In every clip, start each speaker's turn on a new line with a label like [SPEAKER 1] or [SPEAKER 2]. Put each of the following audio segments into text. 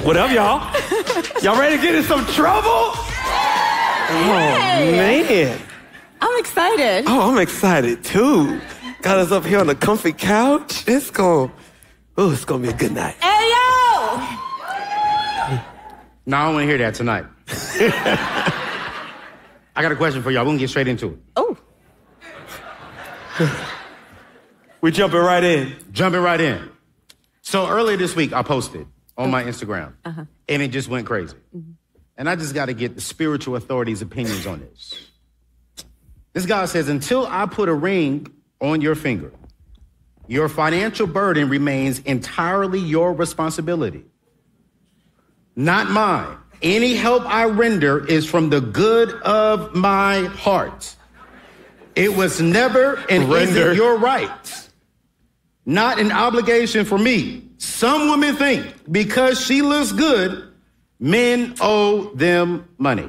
[SPEAKER 1] What up, y'all? Y'all ready to get in some trouble? Oh, man.
[SPEAKER 2] I'm excited.
[SPEAKER 1] Oh, I'm excited, too. Got us up here on the comfy couch. It's gonna be a good night.
[SPEAKER 2] Hey, yo!
[SPEAKER 3] No, I don't want to hear that tonight. I got a question for y'all. We're going to get straight into it.
[SPEAKER 2] Oh.
[SPEAKER 1] We jumping right in.
[SPEAKER 3] Jumping right in. So earlier this week, I posted on my Instagram, and it just went crazy. And I just got to get the spiritual authorities' opinions on this. This guy says, until I put a ring on your finger, your financial burden remains entirely your responsibility, not mine. Any help I render is from the good of my heart. It was never and isn't your right, not an obligation for me. Some women think because she looks good, men owe them money.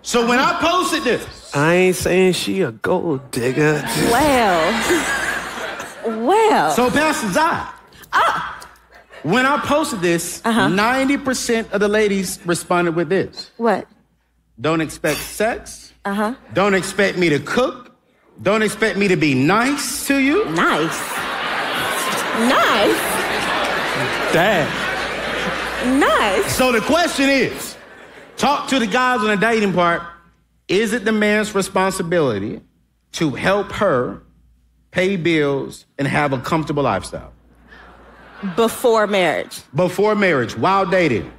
[SPEAKER 3] So when I posted this,
[SPEAKER 1] I ain't saying she a gold digger.
[SPEAKER 2] Well.
[SPEAKER 3] So Pastor Zai, when I posted this, 90% of the ladies responded with this.
[SPEAKER 2] What?
[SPEAKER 3] Don't expect sex. Don't expect me to cook. Don't expect me to be nice to you.
[SPEAKER 2] Nice.
[SPEAKER 1] Dad.
[SPEAKER 2] Nice.
[SPEAKER 3] So the question is, talk to the guys on the dating part. Is it the man's responsibility to help her pay bills and have a comfortable lifestyle?
[SPEAKER 2] Before marriage.
[SPEAKER 3] Before marriage, while dating.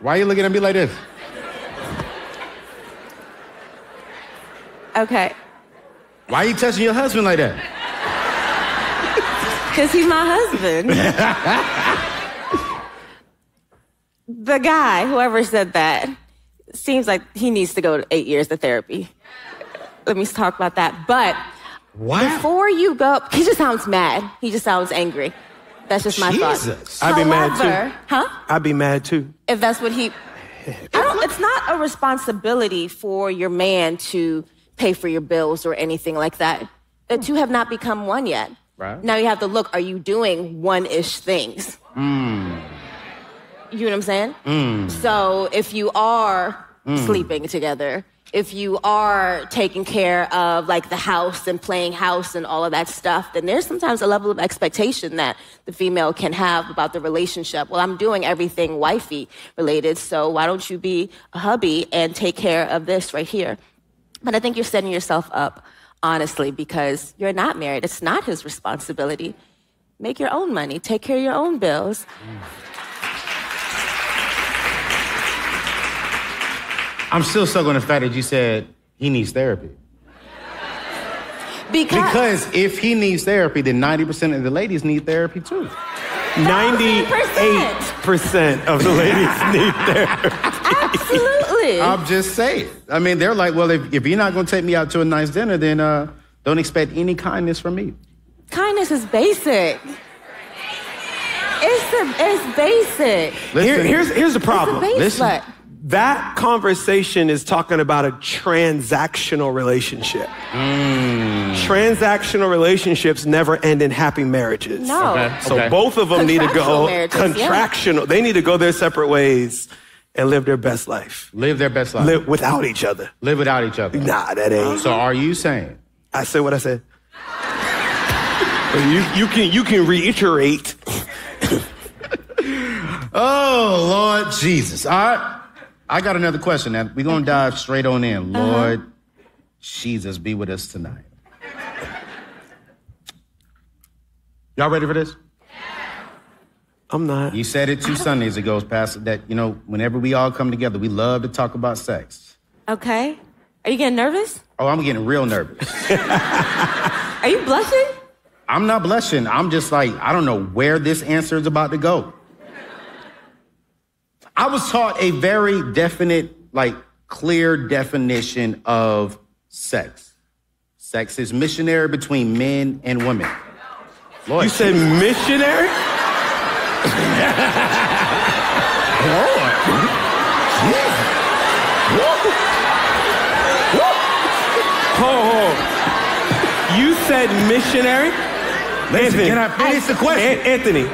[SPEAKER 3] Why are you looking at me like this?
[SPEAKER 2] Okay.
[SPEAKER 3] Why are you touching your husband like that?
[SPEAKER 2] Because he's my husband. The guy, whoever said that, seems like he needs to go to 8 years of therapy. Let me talk about that. But before you go, he just sounds mad. He just sounds angry. That's just my thought.
[SPEAKER 1] I'd be mad too.
[SPEAKER 2] Huh?
[SPEAKER 1] I'd be mad too.
[SPEAKER 2] If that's what he... it's not a responsibility for your man to pay for your bills or anything like that. The two have not become one yet.
[SPEAKER 3] Right.
[SPEAKER 2] Now you have to look, are you doing one-ish things? You know what I'm saying? So if you are sleeping together, if you are taking care of like the house and playing house and all of that stuff, then there's sometimes a level of expectation that the female can have about the relationship. Well, I'm doing everything wifey related, so why don't you be a hubby and take care of this right here? But I think you're setting yourself up, honestly, because you're not married. It's not his responsibility. Make your own money. Take care of your own bills.
[SPEAKER 3] I'm still stuck on the fact that you said he needs therapy. Because if he needs therapy, then 90% of the ladies need therapy too.
[SPEAKER 1] 98% of the ladies need therapy.
[SPEAKER 2] Absolutely.
[SPEAKER 3] I'm just saying. I mean, they're like, well, if you're not going to take me out to a nice dinner, then don't expect any kindness from me.
[SPEAKER 2] Kindness is basic. It's basic.
[SPEAKER 3] Listen,
[SPEAKER 1] Here's the problem.
[SPEAKER 2] Listen.
[SPEAKER 1] That conversation is talking about a transactional relationship. Transactional relationships never end in happy marriages.
[SPEAKER 2] No.
[SPEAKER 1] So both of them need to go
[SPEAKER 2] contractual.
[SPEAKER 1] Yeah. They need to go their separate ways and live their best life.
[SPEAKER 3] Live their best life.
[SPEAKER 1] Live without each other.
[SPEAKER 3] Live without each other.
[SPEAKER 1] Nah, that ain't.
[SPEAKER 3] So are you saying?
[SPEAKER 1] I said what I said. You can reiterate.
[SPEAKER 3] Oh, Lord Jesus. All right. I got another question. Now, we're going to dive straight on in. Lord Jesus, be with us tonight. Y'all ready for this?
[SPEAKER 1] I'm not.
[SPEAKER 3] You said it 2 Sundays ago, Pastor, that, you know, whenever we all come together, we love to talk about sex.
[SPEAKER 2] Okay. Are you getting nervous?
[SPEAKER 3] Oh, I'm getting real nervous.
[SPEAKER 2] Are you blushing?
[SPEAKER 3] I'm not blushing. I'm just like, I don't know where this answer is about to go. I was taught a very definite, like, clear definition of sex. Sex is missionary between men and women. Lord,
[SPEAKER 1] you said missionary?
[SPEAKER 3] Lord.
[SPEAKER 1] Oh, you said missionary?
[SPEAKER 3] Listen, can I finish the question?
[SPEAKER 1] Anthony,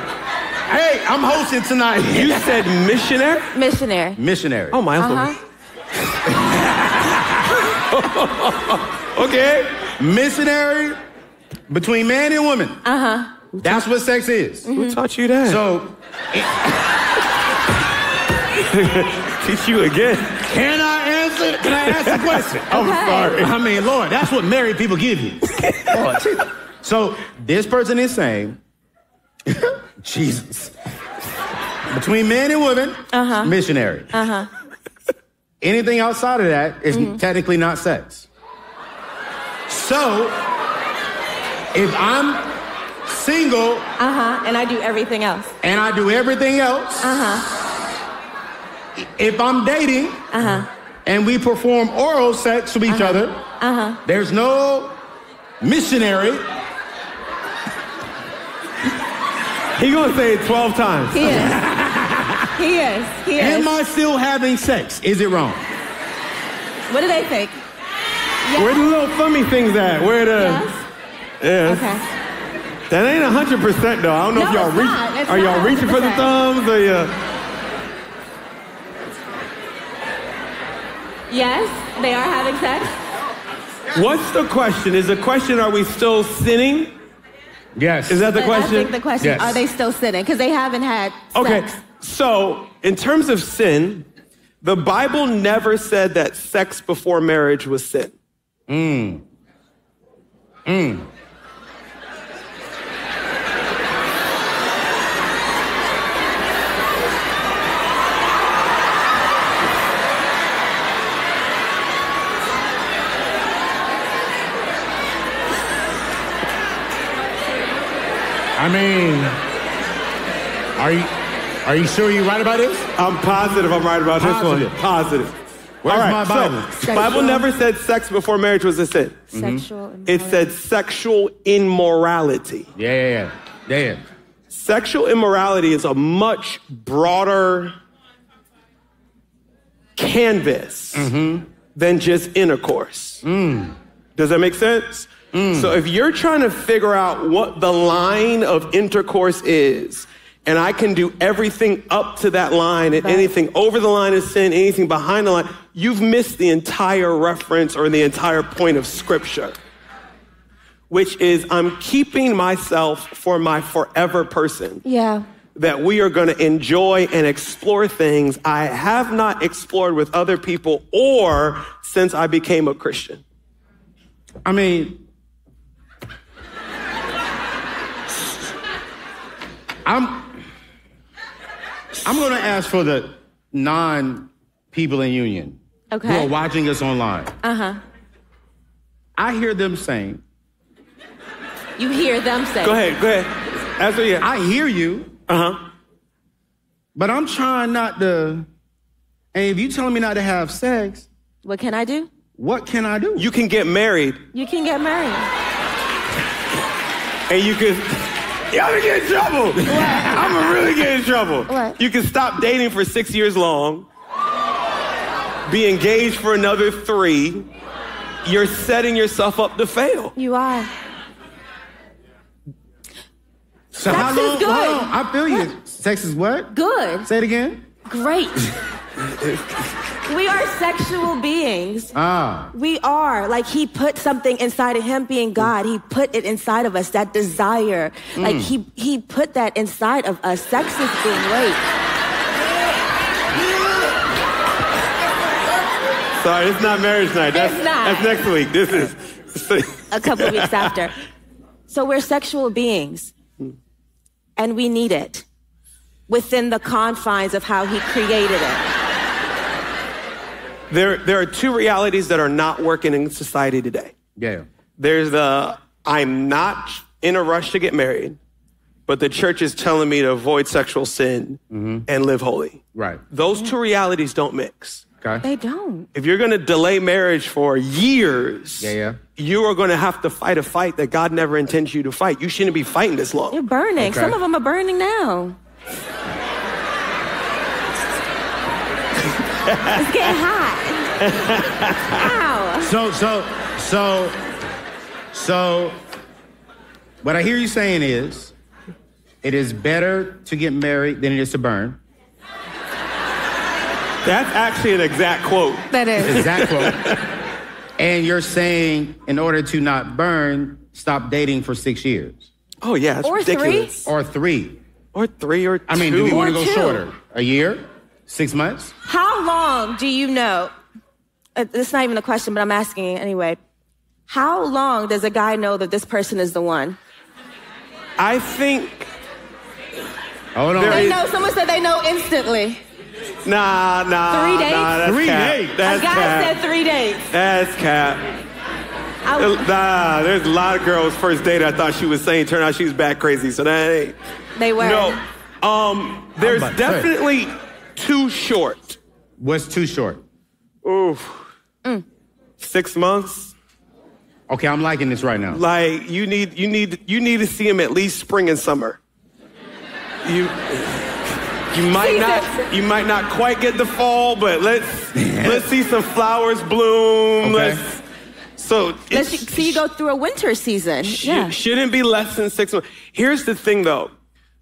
[SPEAKER 3] Hey, I'm hosting tonight.
[SPEAKER 1] You said missionary?
[SPEAKER 2] Missionary.
[SPEAKER 3] Missionary.
[SPEAKER 1] Oh, my uncle. Okay.
[SPEAKER 3] Missionary between man and woman. That's what sex is.
[SPEAKER 1] Who taught you that?
[SPEAKER 3] So,
[SPEAKER 1] teach you again.
[SPEAKER 3] can I answer? Can I ask a question?
[SPEAKER 1] I'm sorry.
[SPEAKER 3] I mean, Lord, that's what married people give you. Lord. So this person is saying, Jesus, between men and women, missionary. Anything outside of that is technically not sex. So if I'm single,
[SPEAKER 2] and I do everything else.
[SPEAKER 3] and I do everything else, if I'm dating, and we perform oral sex to each other, there's no missionary.
[SPEAKER 1] He gonna say it 12 times.
[SPEAKER 2] He is. He is. He is.
[SPEAKER 3] Am I still having sex? Is it wrong?
[SPEAKER 2] What do they think? Yes.
[SPEAKER 1] Where the little thummy things at? Where the...
[SPEAKER 2] Yes.
[SPEAKER 1] Yes.
[SPEAKER 2] Okay.
[SPEAKER 1] That ain't 100% though. I don't know
[SPEAKER 2] No,
[SPEAKER 1] if y'all
[SPEAKER 2] it's not. It's
[SPEAKER 1] are y'all
[SPEAKER 2] not
[SPEAKER 1] reaching for the
[SPEAKER 2] 100%.
[SPEAKER 1] thumbs or you...
[SPEAKER 2] Yes, they are having sex.
[SPEAKER 1] What's the question? Is the question, are we still sinning?
[SPEAKER 3] Yes.
[SPEAKER 1] Is that the question?
[SPEAKER 2] I think the question,
[SPEAKER 3] Yes.
[SPEAKER 2] are they still sinning? Because they haven't had
[SPEAKER 1] Okay,
[SPEAKER 2] sex.
[SPEAKER 1] so in terms of sin, the Bible never said that sex before marriage was sin.
[SPEAKER 3] I mean, are you sure you're right about this?
[SPEAKER 1] I'm positive I'm right about
[SPEAKER 3] Positive.
[SPEAKER 1] this one. Positive.
[SPEAKER 3] Where's
[SPEAKER 1] All
[SPEAKER 3] my Bible?
[SPEAKER 1] So, the Bible never said sex before marriage was a sin.
[SPEAKER 2] Sexual
[SPEAKER 1] It said sexual immorality.
[SPEAKER 3] Yeah.
[SPEAKER 1] Sexual immorality is a much broader canvas than just intercourse. Does that make sense? So if you're trying to figure out what the line of intercourse is, and I can do everything up to that line, and anything over the line is sin, anything behind the line, you've missed the entire reference or the entire point of Scripture, which is I'm keeping myself for my forever person.
[SPEAKER 2] Yeah.
[SPEAKER 1] That we are going to enjoy and explore things I have not explored with other people or since I became a Christian.
[SPEAKER 3] I mean, I'm going to ask for the non-people in union who are watching us online. I hear them saying.
[SPEAKER 2] You hear them say.
[SPEAKER 1] Go ahead. Answer you.
[SPEAKER 3] I hear you. But I'm trying not to. And if you telling me not to have sex,
[SPEAKER 2] What can I do?
[SPEAKER 3] what can I do?
[SPEAKER 1] You can get married
[SPEAKER 2] You can get married.
[SPEAKER 1] and you can. Y'all gonna get in trouble. I'm gonna really get in trouble.
[SPEAKER 2] What?
[SPEAKER 1] You can stop dating for 6 years long, be engaged for another 3. You're setting yourself up to fail.
[SPEAKER 2] You are.
[SPEAKER 3] So
[SPEAKER 2] Sex
[SPEAKER 3] how long?
[SPEAKER 2] is good.
[SPEAKER 3] Hold on, I feel you. Sex is what?
[SPEAKER 2] Good.
[SPEAKER 3] Say it again.
[SPEAKER 2] Great. We are sexual beings. We are. Like, he put something inside of him being God. He put it inside of us, that desire. Like, he put that inside of us. Sex is great.
[SPEAKER 1] Sorry, it's not marriage night.
[SPEAKER 2] It's not.
[SPEAKER 1] That's next week. This is
[SPEAKER 2] A couple weeks after. So we're sexual beings. And we need it within the confines of how he created it.
[SPEAKER 1] There are 2 realities that are not working in society today.
[SPEAKER 3] Yeah.
[SPEAKER 1] There's the, I'm not in a rush to get married, but the church is telling me to avoid sexual sin and live holy.
[SPEAKER 3] Right.
[SPEAKER 1] Those 2 realities don't mix.
[SPEAKER 3] Okay.
[SPEAKER 2] They don't.
[SPEAKER 1] If you're going to delay marriage for years, you are going to have to fight a fight that God never intends you to fight. You shouldn't be fighting this long.
[SPEAKER 2] You're burning.
[SPEAKER 3] Okay.
[SPEAKER 2] Some of them are burning now. It's getting hot. Ow.
[SPEAKER 3] So, what I hear you saying is, it is better to get married than it is to burn.
[SPEAKER 1] That's actually an exact quote.
[SPEAKER 2] That is.
[SPEAKER 3] Exact quote. And you're saying, in order to not burn, stop dating for 6 years.
[SPEAKER 1] Oh, yeah, that's ridiculous.
[SPEAKER 3] 3? Or 3.
[SPEAKER 1] Or 3 or 2.
[SPEAKER 3] I mean, do we want to go
[SPEAKER 2] 2.
[SPEAKER 3] shorter? A year? 6 months?
[SPEAKER 2] How long do you know? It's not even a question, but I'm asking anyway. How long does a guy know that this person is the one?
[SPEAKER 1] I think...
[SPEAKER 3] Hold on.
[SPEAKER 2] They know. Someone said they know instantly.
[SPEAKER 1] Nah.
[SPEAKER 2] 3 days?
[SPEAKER 1] Nah, that's
[SPEAKER 3] 3
[SPEAKER 1] cap.
[SPEAKER 3] days.
[SPEAKER 1] That's
[SPEAKER 2] a guy
[SPEAKER 1] cap.
[SPEAKER 2] said 3 days.
[SPEAKER 1] That's cap. Nah, there's a lot of girls first date I thought she was saying. Turned out she was back crazy, so that ain't...
[SPEAKER 2] They were.
[SPEAKER 1] No. There's definitely too short.
[SPEAKER 3] What's too short?
[SPEAKER 1] Oof. 6 months.
[SPEAKER 3] Okay, I'm liking this right now.
[SPEAKER 1] Like you need to see him at least spring and summer. You might not quite get the fall, but let's see some flowers bloom.
[SPEAKER 3] Okay.
[SPEAKER 2] Let's see you go through a winter season.
[SPEAKER 1] Shouldn't be less than 6 months. Here's the thing, though.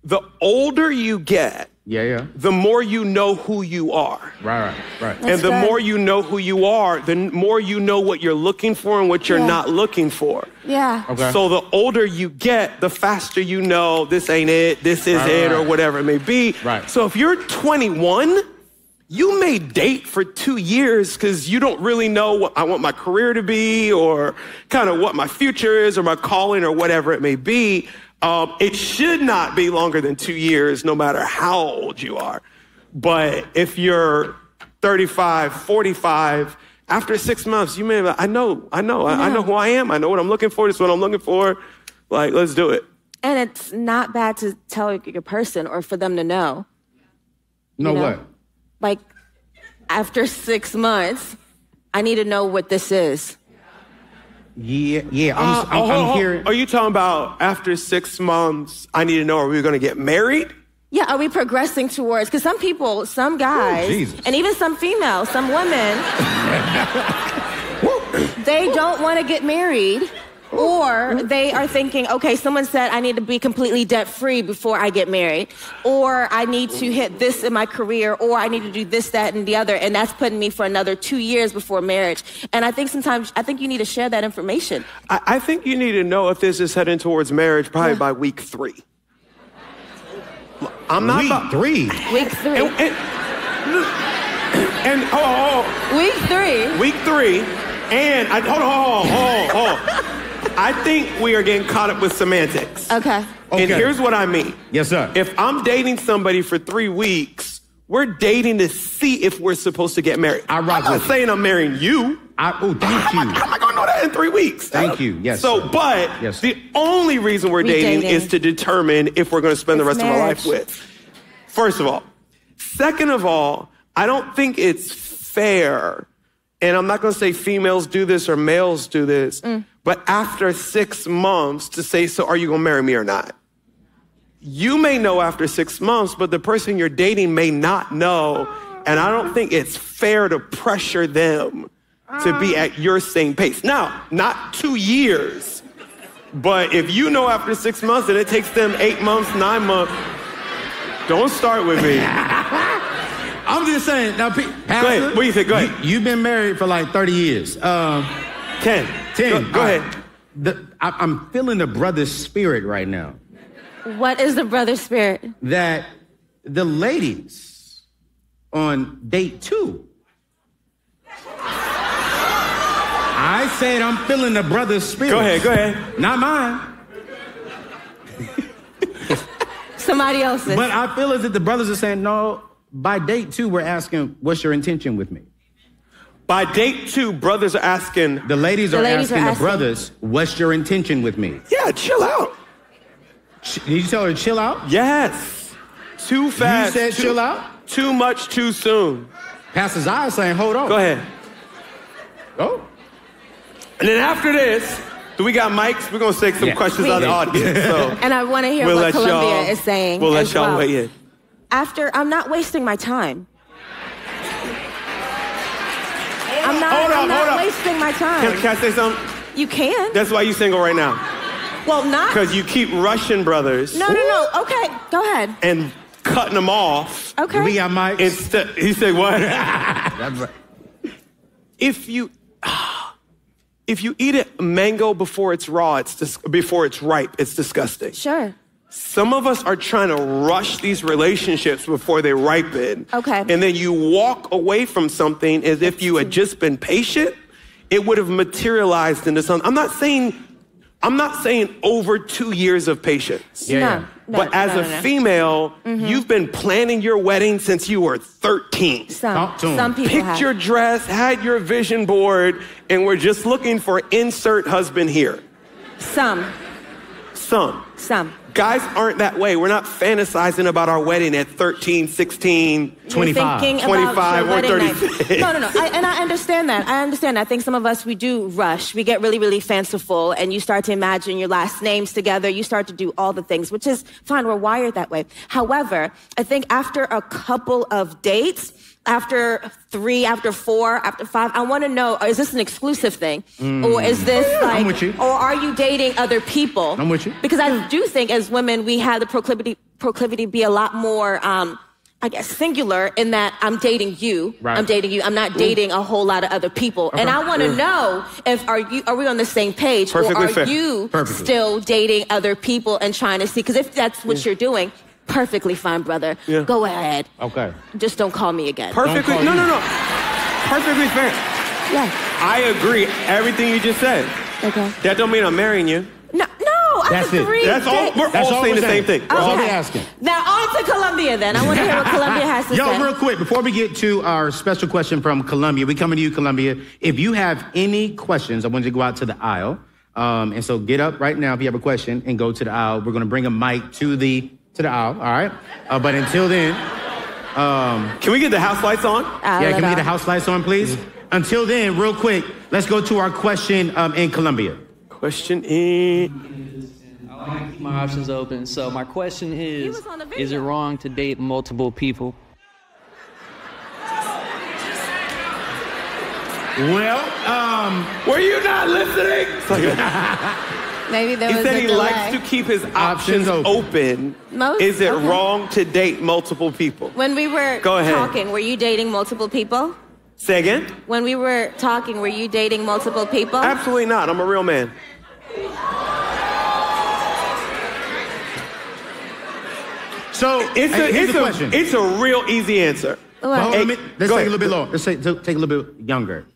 [SPEAKER 1] The older you get, the more you know who you are.
[SPEAKER 3] Right.
[SPEAKER 1] And the more you know who you are, the more you know what you're looking for and what you're not looking for.
[SPEAKER 2] Yeah.
[SPEAKER 3] Okay.
[SPEAKER 1] So the older you get, the faster you know this ain't it, this is it, or whatever it may be.
[SPEAKER 3] Right.
[SPEAKER 1] So if you're 21, you may date for 2 years because you don't really know what I want my career to be or kind of what my future is or my calling or whatever it may be. It should not be longer than 2 years, no matter how old you are. But if you're 35, 45, after 6 months, you may be like, I know who I am. I know what I'm looking for. This is what I'm looking for. Like, let's do it.
[SPEAKER 2] And it's not bad to tell your person or for them to know.
[SPEAKER 3] Know what?
[SPEAKER 2] Like, after 6 months, I need to know what this is.
[SPEAKER 3] Yeah. I'm hearing.
[SPEAKER 1] Are you talking about after 6 months, I need to know, are we going to get married?
[SPEAKER 2] Yeah, are we progressing towards, because some people, some guys, and even some females, some women, they don't want to get married, or they are thinking, okay, someone said I need to be completely debt-free before I get married, or I need to hit this in my career, or I need to do this, that, and the other, and that's putting me for another 2 years before marriage. And I think you need to share that information.
[SPEAKER 1] I think you need to know if this is heading towards marriage probably by week 3. I'm not
[SPEAKER 3] Week 3.
[SPEAKER 2] Week 3. Week 3.
[SPEAKER 1] Week 3. And hold on. I think we are getting caught up with semantics.
[SPEAKER 2] Okay.
[SPEAKER 1] And here's what I mean.
[SPEAKER 3] Yes, sir.
[SPEAKER 1] If I'm dating somebody for 3 weeks, we're dating to see if we're supposed to get married. I'm not saying I'm marrying you.
[SPEAKER 3] Thank you.
[SPEAKER 1] How am I going to know that in 3 weeks?
[SPEAKER 3] Thank you. Yes.
[SPEAKER 1] So,
[SPEAKER 3] sir.
[SPEAKER 1] but the only reason we're dating is to determine if we're going to spend the rest of our life with. First of all. Second of all, I don't think it's fair, and I'm not going to say females do this or males do this, but after 6 months to say, so are you going to marry me or not? You may know after 6 months, but the person you're dating may not know, and I don't think it's fair to pressure them to be at your same pace. Now, not 2 years, but if you know after 6 months and it takes them 8 months, 9 months, don't start with me.
[SPEAKER 3] I'm just saying. Now, Pastor,
[SPEAKER 1] go ahead. What do you think? Go ahead.
[SPEAKER 3] You've been married for like 30 years.
[SPEAKER 1] 10. Go ahead.
[SPEAKER 3] I'm feeling the brother's spirit right now.
[SPEAKER 2] What is the brother spirit?
[SPEAKER 3] That the ladies on date 2. I said I'm feeling the brother's spirit.
[SPEAKER 1] Go ahead.
[SPEAKER 3] Not mine.
[SPEAKER 2] Somebody else's.
[SPEAKER 3] But I feel as if the brothers are saying, no, by date 2, we're asking, what's your intention with me?
[SPEAKER 1] By date 2, brothers are asking.
[SPEAKER 3] The ladies are asking the brothers, what's your intention with me?
[SPEAKER 1] Yeah, chill out.
[SPEAKER 3] Did you tell her to chill out?
[SPEAKER 1] Yes. Too fast.
[SPEAKER 3] You said chill out?
[SPEAKER 1] Too much, too soon.
[SPEAKER 3] Pastor Zai is saying, hold on.
[SPEAKER 1] Go ahead.
[SPEAKER 3] Oh.
[SPEAKER 1] And then after this, do we got mics? We're going to take some questions out of the audience. So
[SPEAKER 2] and I want to hear what Columbia is saying.
[SPEAKER 1] We'll let y'all weigh in.
[SPEAKER 2] I'm not wasting my time. I'm not wasting my time.
[SPEAKER 1] Can I say something?
[SPEAKER 2] You can.
[SPEAKER 1] That's why you single right now.
[SPEAKER 2] Well, not...
[SPEAKER 1] Because you keep rushing brothers.
[SPEAKER 2] No. Okay, go ahead.
[SPEAKER 1] And cutting them off.
[SPEAKER 2] Okay.
[SPEAKER 3] We got mics.
[SPEAKER 1] He said what?
[SPEAKER 3] That's right.
[SPEAKER 1] If you eat a mango before it's raw, before it's ripe, it's disgusting.
[SPEAKER 2] Sure.
[SPEAKER 1] Some of us are trying to rush these relationships before they ripen.
[SPEAKER 2] Okay.
[SPEAKER 1] And then you walk away from something as if you had just been patient. It would have materialized into something. I'm not saying over 2 years of patience.
[SPEAKER 2] No,
[SPEAKER 1] but as a female, you've been planning your wedding since you were 13.
[SPEAKER 2] Some people
[SPEAKER 1] Picked
[SPEAKER 2] have.
[SPEAKER 1] your dress, had your vision board, and we're just looking for insert husband here.
[SPEAKER 2] Some.
[SPEAKER 1] Guys aren't that way. We're not fantasizing about our wedding at 13, 16,
[SPEAKER 3] 25.
[SPEAKER 1] 25 or 36.
[SPEAKER 2] No. And I understand that. I think some of us, we do rush. We get really, really fanciful, and you start to imagine your last names together. You start to do all the things, which is fine. We're wired that way. However, I think after a couple of dates, after 3, after 4, after 5, I want to know, is this an exclusive thing? Or is this like,
[SPEAKER 3] I'm with you.
[SPEAKER 2] Or are you dating other people?
[SPEAKER 3] I'm with you.
[SPEAKER 2] Because I do think as women, we have the proclivity be a lot more, I guess, singular in that I'm dating you.
[SPEAKER 3] Right.
[SPEAKER 2] I'm dating you. I'm not dating a whole lot of other people. And I want to know if are we on the same page?
[SPEAKER 1] Perfectly
[SPEAKER 2] or
[SPEAKER 1] fair.
[SPEAKER 2] are you still dating other people and trying to see? Because if that's what you're doing, perfectly fine, brother.
[SPEAKER 1] Yeah.
[SPEAKER 2] Go ahead.
[SPEAKER 3] Okay.
[SPEAKER 2] Just don't call me again.
[SPEAKER 1] Perfectly, no. Perfectly fair.
[SPEAKER 2] Yeah.
[SPEAKER 1] I agree. Everything you just said.
[SPEAKER 2] Okay.
[SPEAKER 1] That don't mean I'm marrying you.
[SPEAKER 2] No.
[SPEAKER 3] That's
[SPEAKER 2] I
[SPEAKER 3] it.
[SPEAKER 2] agree.
[SPEAKER 1] That's all. We're all saying the same thing.
[SPEAKER 3] That's all we're asking.
[SPEAKER 2] Now on to Colombia then. I want to hear what Colombia has to say.
[SPEAKER 3] Yo, real quick, before we get to our special question from Colombia, we coming to you, Colombia. If you have any questions, I want you to go out to the aisle. And so get up right now if you have a question and go to the aisle. We're going to bring a mic to the aisle, all right? But until then...
[SPEAKER 1] Can we get the house lights on?
[SPEAKER 3] can we get the house lights on, please? Until then, real quick, let's go to our question in Colombia.
[SPEAKER 1] Question is...
[SPEAKER 4] I want to keep my options open. So my question is it wrong to date multiple people?
[SPEAKER 3] Well,
[SPEAKER 1] Were you not listening?
[SPEAKER 2] Maybe there was
[SPEAKER 1] He said
[SPEAKER 2] a
[SPEAKER 1] he
[SPEAKER 2] delay.
[SPEAKER 1] likes to keep his options open. Is it wrong to date multiple people?
[SPEAKER 2] When we were talking, were you dating multiple people?
[SPEAKER 1] Say again?
[SPEAKER 2] When we were talking, were you dating multiple people?
[SPEAKER 1] Absolutely not. I'm a real man.
[SPEAKER 3] so here's the question.
[SPEAKER 1] It's a real easy answer.
[SPEAKER 3] Let's take a little bit
[SPEAKER 1] longer.
[SPEAKER 3] longer. Let's take a little bit younger.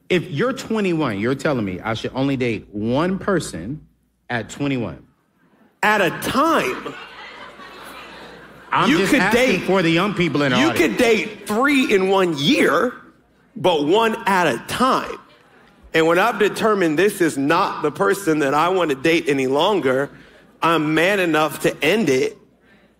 [SPEAKER 3] If you're 21, you're telling me I should only date one person at 21.
[SPEAKER 1] At a time.
[SPEAKER 3] I'm
[SPEAKER 1] You
[SPEAKER 3] just
[SPEAKER 1] could
[SPEAKER 3] asking
[SPEAKER 1] date
[SPEAKER 3] for the young people in the
[SPEAKER 1] You
[SPEAKER 3] audience.
[SPEAKER 1] could date 3 in 1 year, but 1 at a time. And when I've determined this is not the person that I want to date any longer, I'm man enough to end it.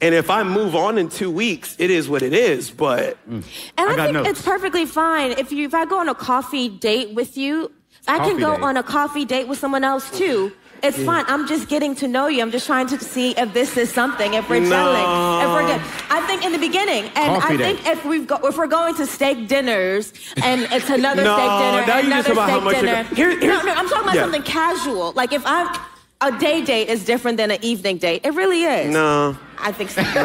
[SPEAKER 1] And if I move on in 2 weeks, it is what it is, but
[SPEAKER 2] And I think it's perfectly fine. If I go on a coffee date with you, I can go on a coffee date with someone else too. It's fine. I'm just getting to know you. I'm just trying to see if this is something, if we're gelling, if we're good. I think in the beginning, and
[SPEAKER 3] Coffee
[SPEAKER 2] I think
[SPEAKER 3] date.
[SPEAKER 2] if we're going to steak dinners, and it's another steak dinner,
[SPEAKER 1] now
[SPEAKER 2] and
[SPEAKER 1] you just
[SPEAKER 2] another
[SPEAKER 1] about how
[SPEAKER 2] steak
[SPEAKER 1] much
[SPEAKER 2] dinner.
[SPEAKER 1] you're-
[SPEAKER 2] No, I'm talking about something casual. Like if a day date is different than an evening date. It really is.
[SPEAKER 1] No.
[SPEAKER 2] I think so.
[SPEAKER 1] Is
[SPEAKER 2] Is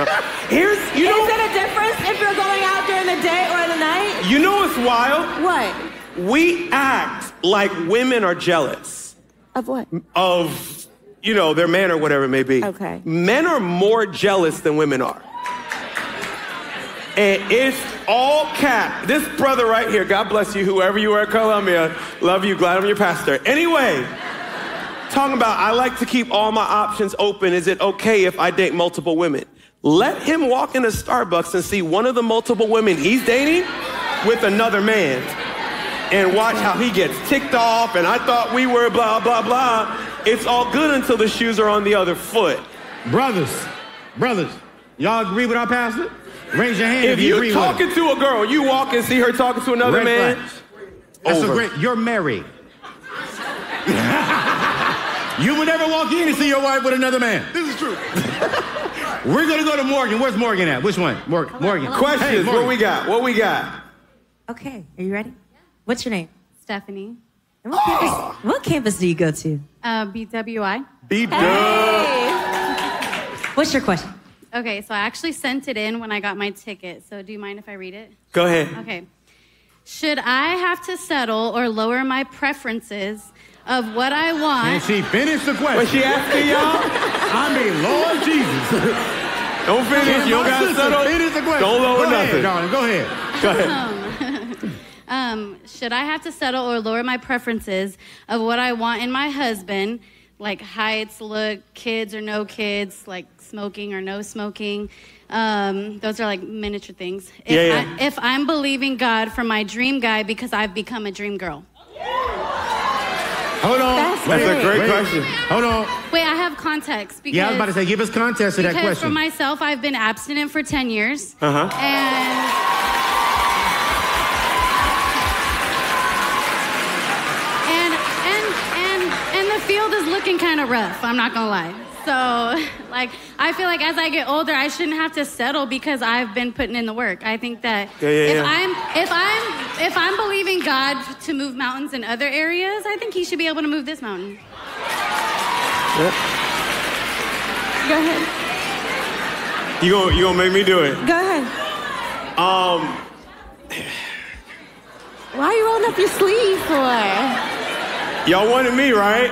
[SPEAKER 2] it a difference if you're going out during the day or the night?
[SPEAKER 1] You know what's wild?
[SPEAKER 2] What?
[SPEAKER 1] We act like women are jealous
[SPEAKER 2] Of what?
[SPEAKER 1] of, their man or whatever it may be.
[SPEAKER 2] Okay.
[SPEAKER 1] Men are more jealous than women are. And it's all cap. This brother right here, God bless you, whoever you are in Colombia, love you, glad I'm your pastor. Anyway, talking about I like to keep all my options open. Is it okay if I date multiple women? Let him walk into Starbucks and see one of the multiple women he's dating with another man. And watch how he gets ticked off, and I thought we were blah, blah, blah. It's all good until the shoes are on the other foot.
[SPEAKER 3] Brothers, y'all agree with our pastor? Raise your hand if you agree
[SPEAKER 1] If
[SPEAKER 3] with
[SPEAKER 1] you're
[SPEAKER 3] him.
[SPEAKER 1] talking to a girl, you walk and see her talking to another
[SPEAKER 3] Red
[SPEAKER 1] man.
[SPEAKER 3] flags. That's
[SPEAKER 1] Over.
[SPEAKER 3] a great. You're married. You would never walk in and see your wife with another man.
[SPEAKER 5] This is true.
[SPEAKER 3] We're gonna go to Morgan. Where's Morgan at? Which one? Morgan.
[SPEAKER 1] Questions,
[SPEAKER 3] Hey, Morgan.
[SPEAKER 1] what we got?
[SPEAKER 6] Okay, are you ready? What's your name?
[SPEAKER 7] Stephanie.
[SPEAKER 5] And what campus do you go to?
[SPEAKER 6] BWI.
[SPEAKER 5] What's your question?
[SPEAKER 6] Okay, so I actually sent it in when I got my ticket. So do you mind if I read it?
[SPEAKER 1] Go ahead.
[SPEAKER 6] Okay. Should I have to settle or lower my preferences of what I want?
[SPEAKER 3] And she finished the question.
[SPEAKER 1] What she asking y'all?
[SPEAKER 3] I mean, Lord Jesus.
[SPEAKER 1] Don't finish. You don't got to settle.
[SPEAKER 3] Finish the question.
[SPEAKER 1] Don't lower nothing.
[SPEAKER 3] Darling, go ahead.
[SPEAKER 1] Go ahead.
[SPEAKER 6] Should I have to settle or lower my preferences of what I want in my husband, like heights, look, kids or no kids, like smoking or no smoking? Those are like miniature things. If I'm believing God for my dream guy because I've become a dream girl.
[SPEAKER 3] Hold on.
[SPEAKER 1] That's a great question.
[SPEAKER 3] Hold on.
[SPEAKER 6] Wait, I have context. Because,
[SPEAKER 3] I was about to say, give us context to that question.
[SPEAKER 6] Because for myself, I've been abstinent for 10 years. And the field is looking kind of rough, I'm not gonna lie. So, I feel like as I get older, I shouldn't have to settle because I've been putting in the work. I think that if I'm believing God to move mountains in other areas, I think He should be able to move this mountain.
[SPEAKER 1] Yep.
[SPEAKER 2] Go ahead.
[SPEAKER 1] You gonna make me do it?
[SPEAKER 2] Go ahead. Why are you rolling up your sleeve for?
[SPEAKER 1] Y'all wanted me, right?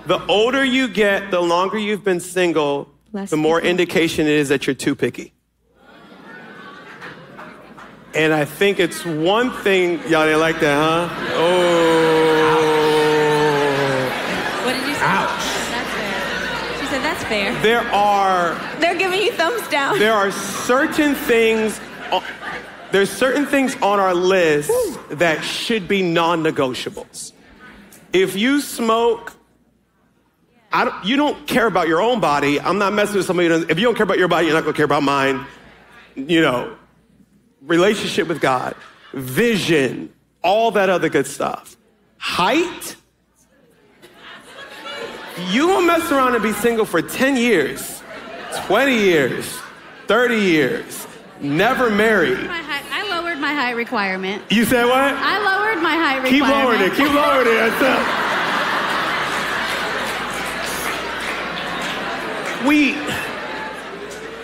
[SPEAKER 1] The older you get, the longer you've been single, the more indication it is that you're too picky. And I think it's one thing, y'all didn't like that, huh? Oh.
[SPEAKER 5] What did you say?
[SPEAKER 1] Ouch.
[SPEAKER 5] That's fair. She said that's fair.
[SPEAKER 2] They're giving you thumbs down.
[SPEAKER 1] There are certain things, there's certain things on our list that should be non-negotiables. If you smoke, you don't care about your own body. I'm not messing with somebody who doesn't. If you don't care about your body, you're not going to care about mine. Relationship with God, vision, all that other good stuff. Height? You gonna mess around and be single for 10 years, 20 years, 30 years, never married.
[SPEAKER 6] I lowered my height requirement.
[SPEAKER 1] You said what?
[SPEAKER 6] I lowered my height requirement.
[SPEAKER 1] Keep lowering it. That's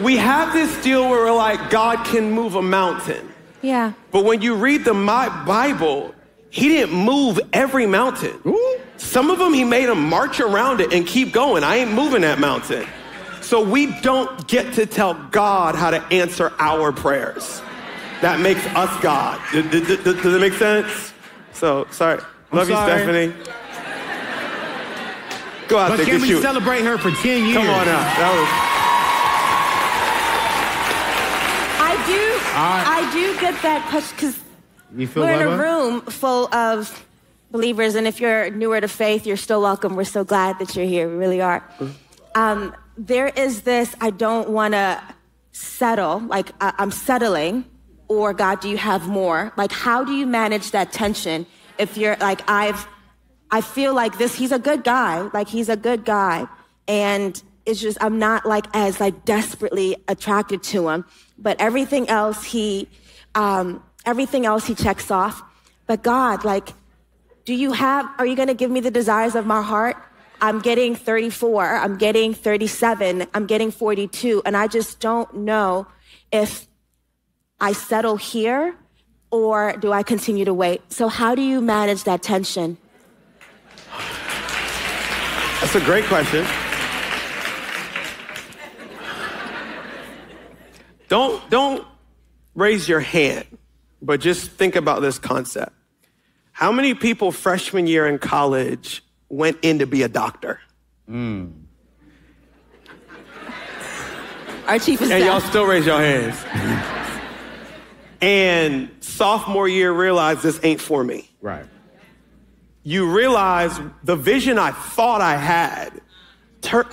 [SPEAKER 1] We have this deal where we're like, God can move a mountain.
[SPEAKER 2] Yeah.
[SPEAKER 1] But when you read the Bible, He didn't move every mountain. Ooh. Some of them, He made them march around it and keep going. I ain't moving that mountain. So we don't get to tell God how to answer our prayers. That makes us God. Does it make sense? So, sorry. Love you, Stephanie. Go out there,
[SPEAKER 3] can we celebrate her for 10 years?
[SPEAKER 1] Come on out.
[SPEAKER 2] I do get that question because we're in a room full of believers, and if you're newer to faith, you're still welcome. We're so glad that you're here. We really are. There is this, I don't want to settle, like I'm settling, or God, do you have more? Like, how do you manage that tension if you're like, I feel like he's a good guy, and it's just, I'm not as desperately attracted to him, but everything else he checks off. But God, are you going to give me the desires of my heart? I'm getting 34, I'm getting 37, I'm getting 42, and I just don't know if I settle here or do I continue to wait? So how do you manage that tension?
[SPEAKER 1] That's a great question. Don't raise your hand, but just think about this concept. How many people freshman year in college went in to be a doctor?
[SPEAKER 2] Our chief of staff.
[SPEAKER 1] And y'all still raise your hands. And sophomore year realized this ain't for me.
[SPEAKER 3] Right.
[SPEAKER 1] You realize the vision I thought I had,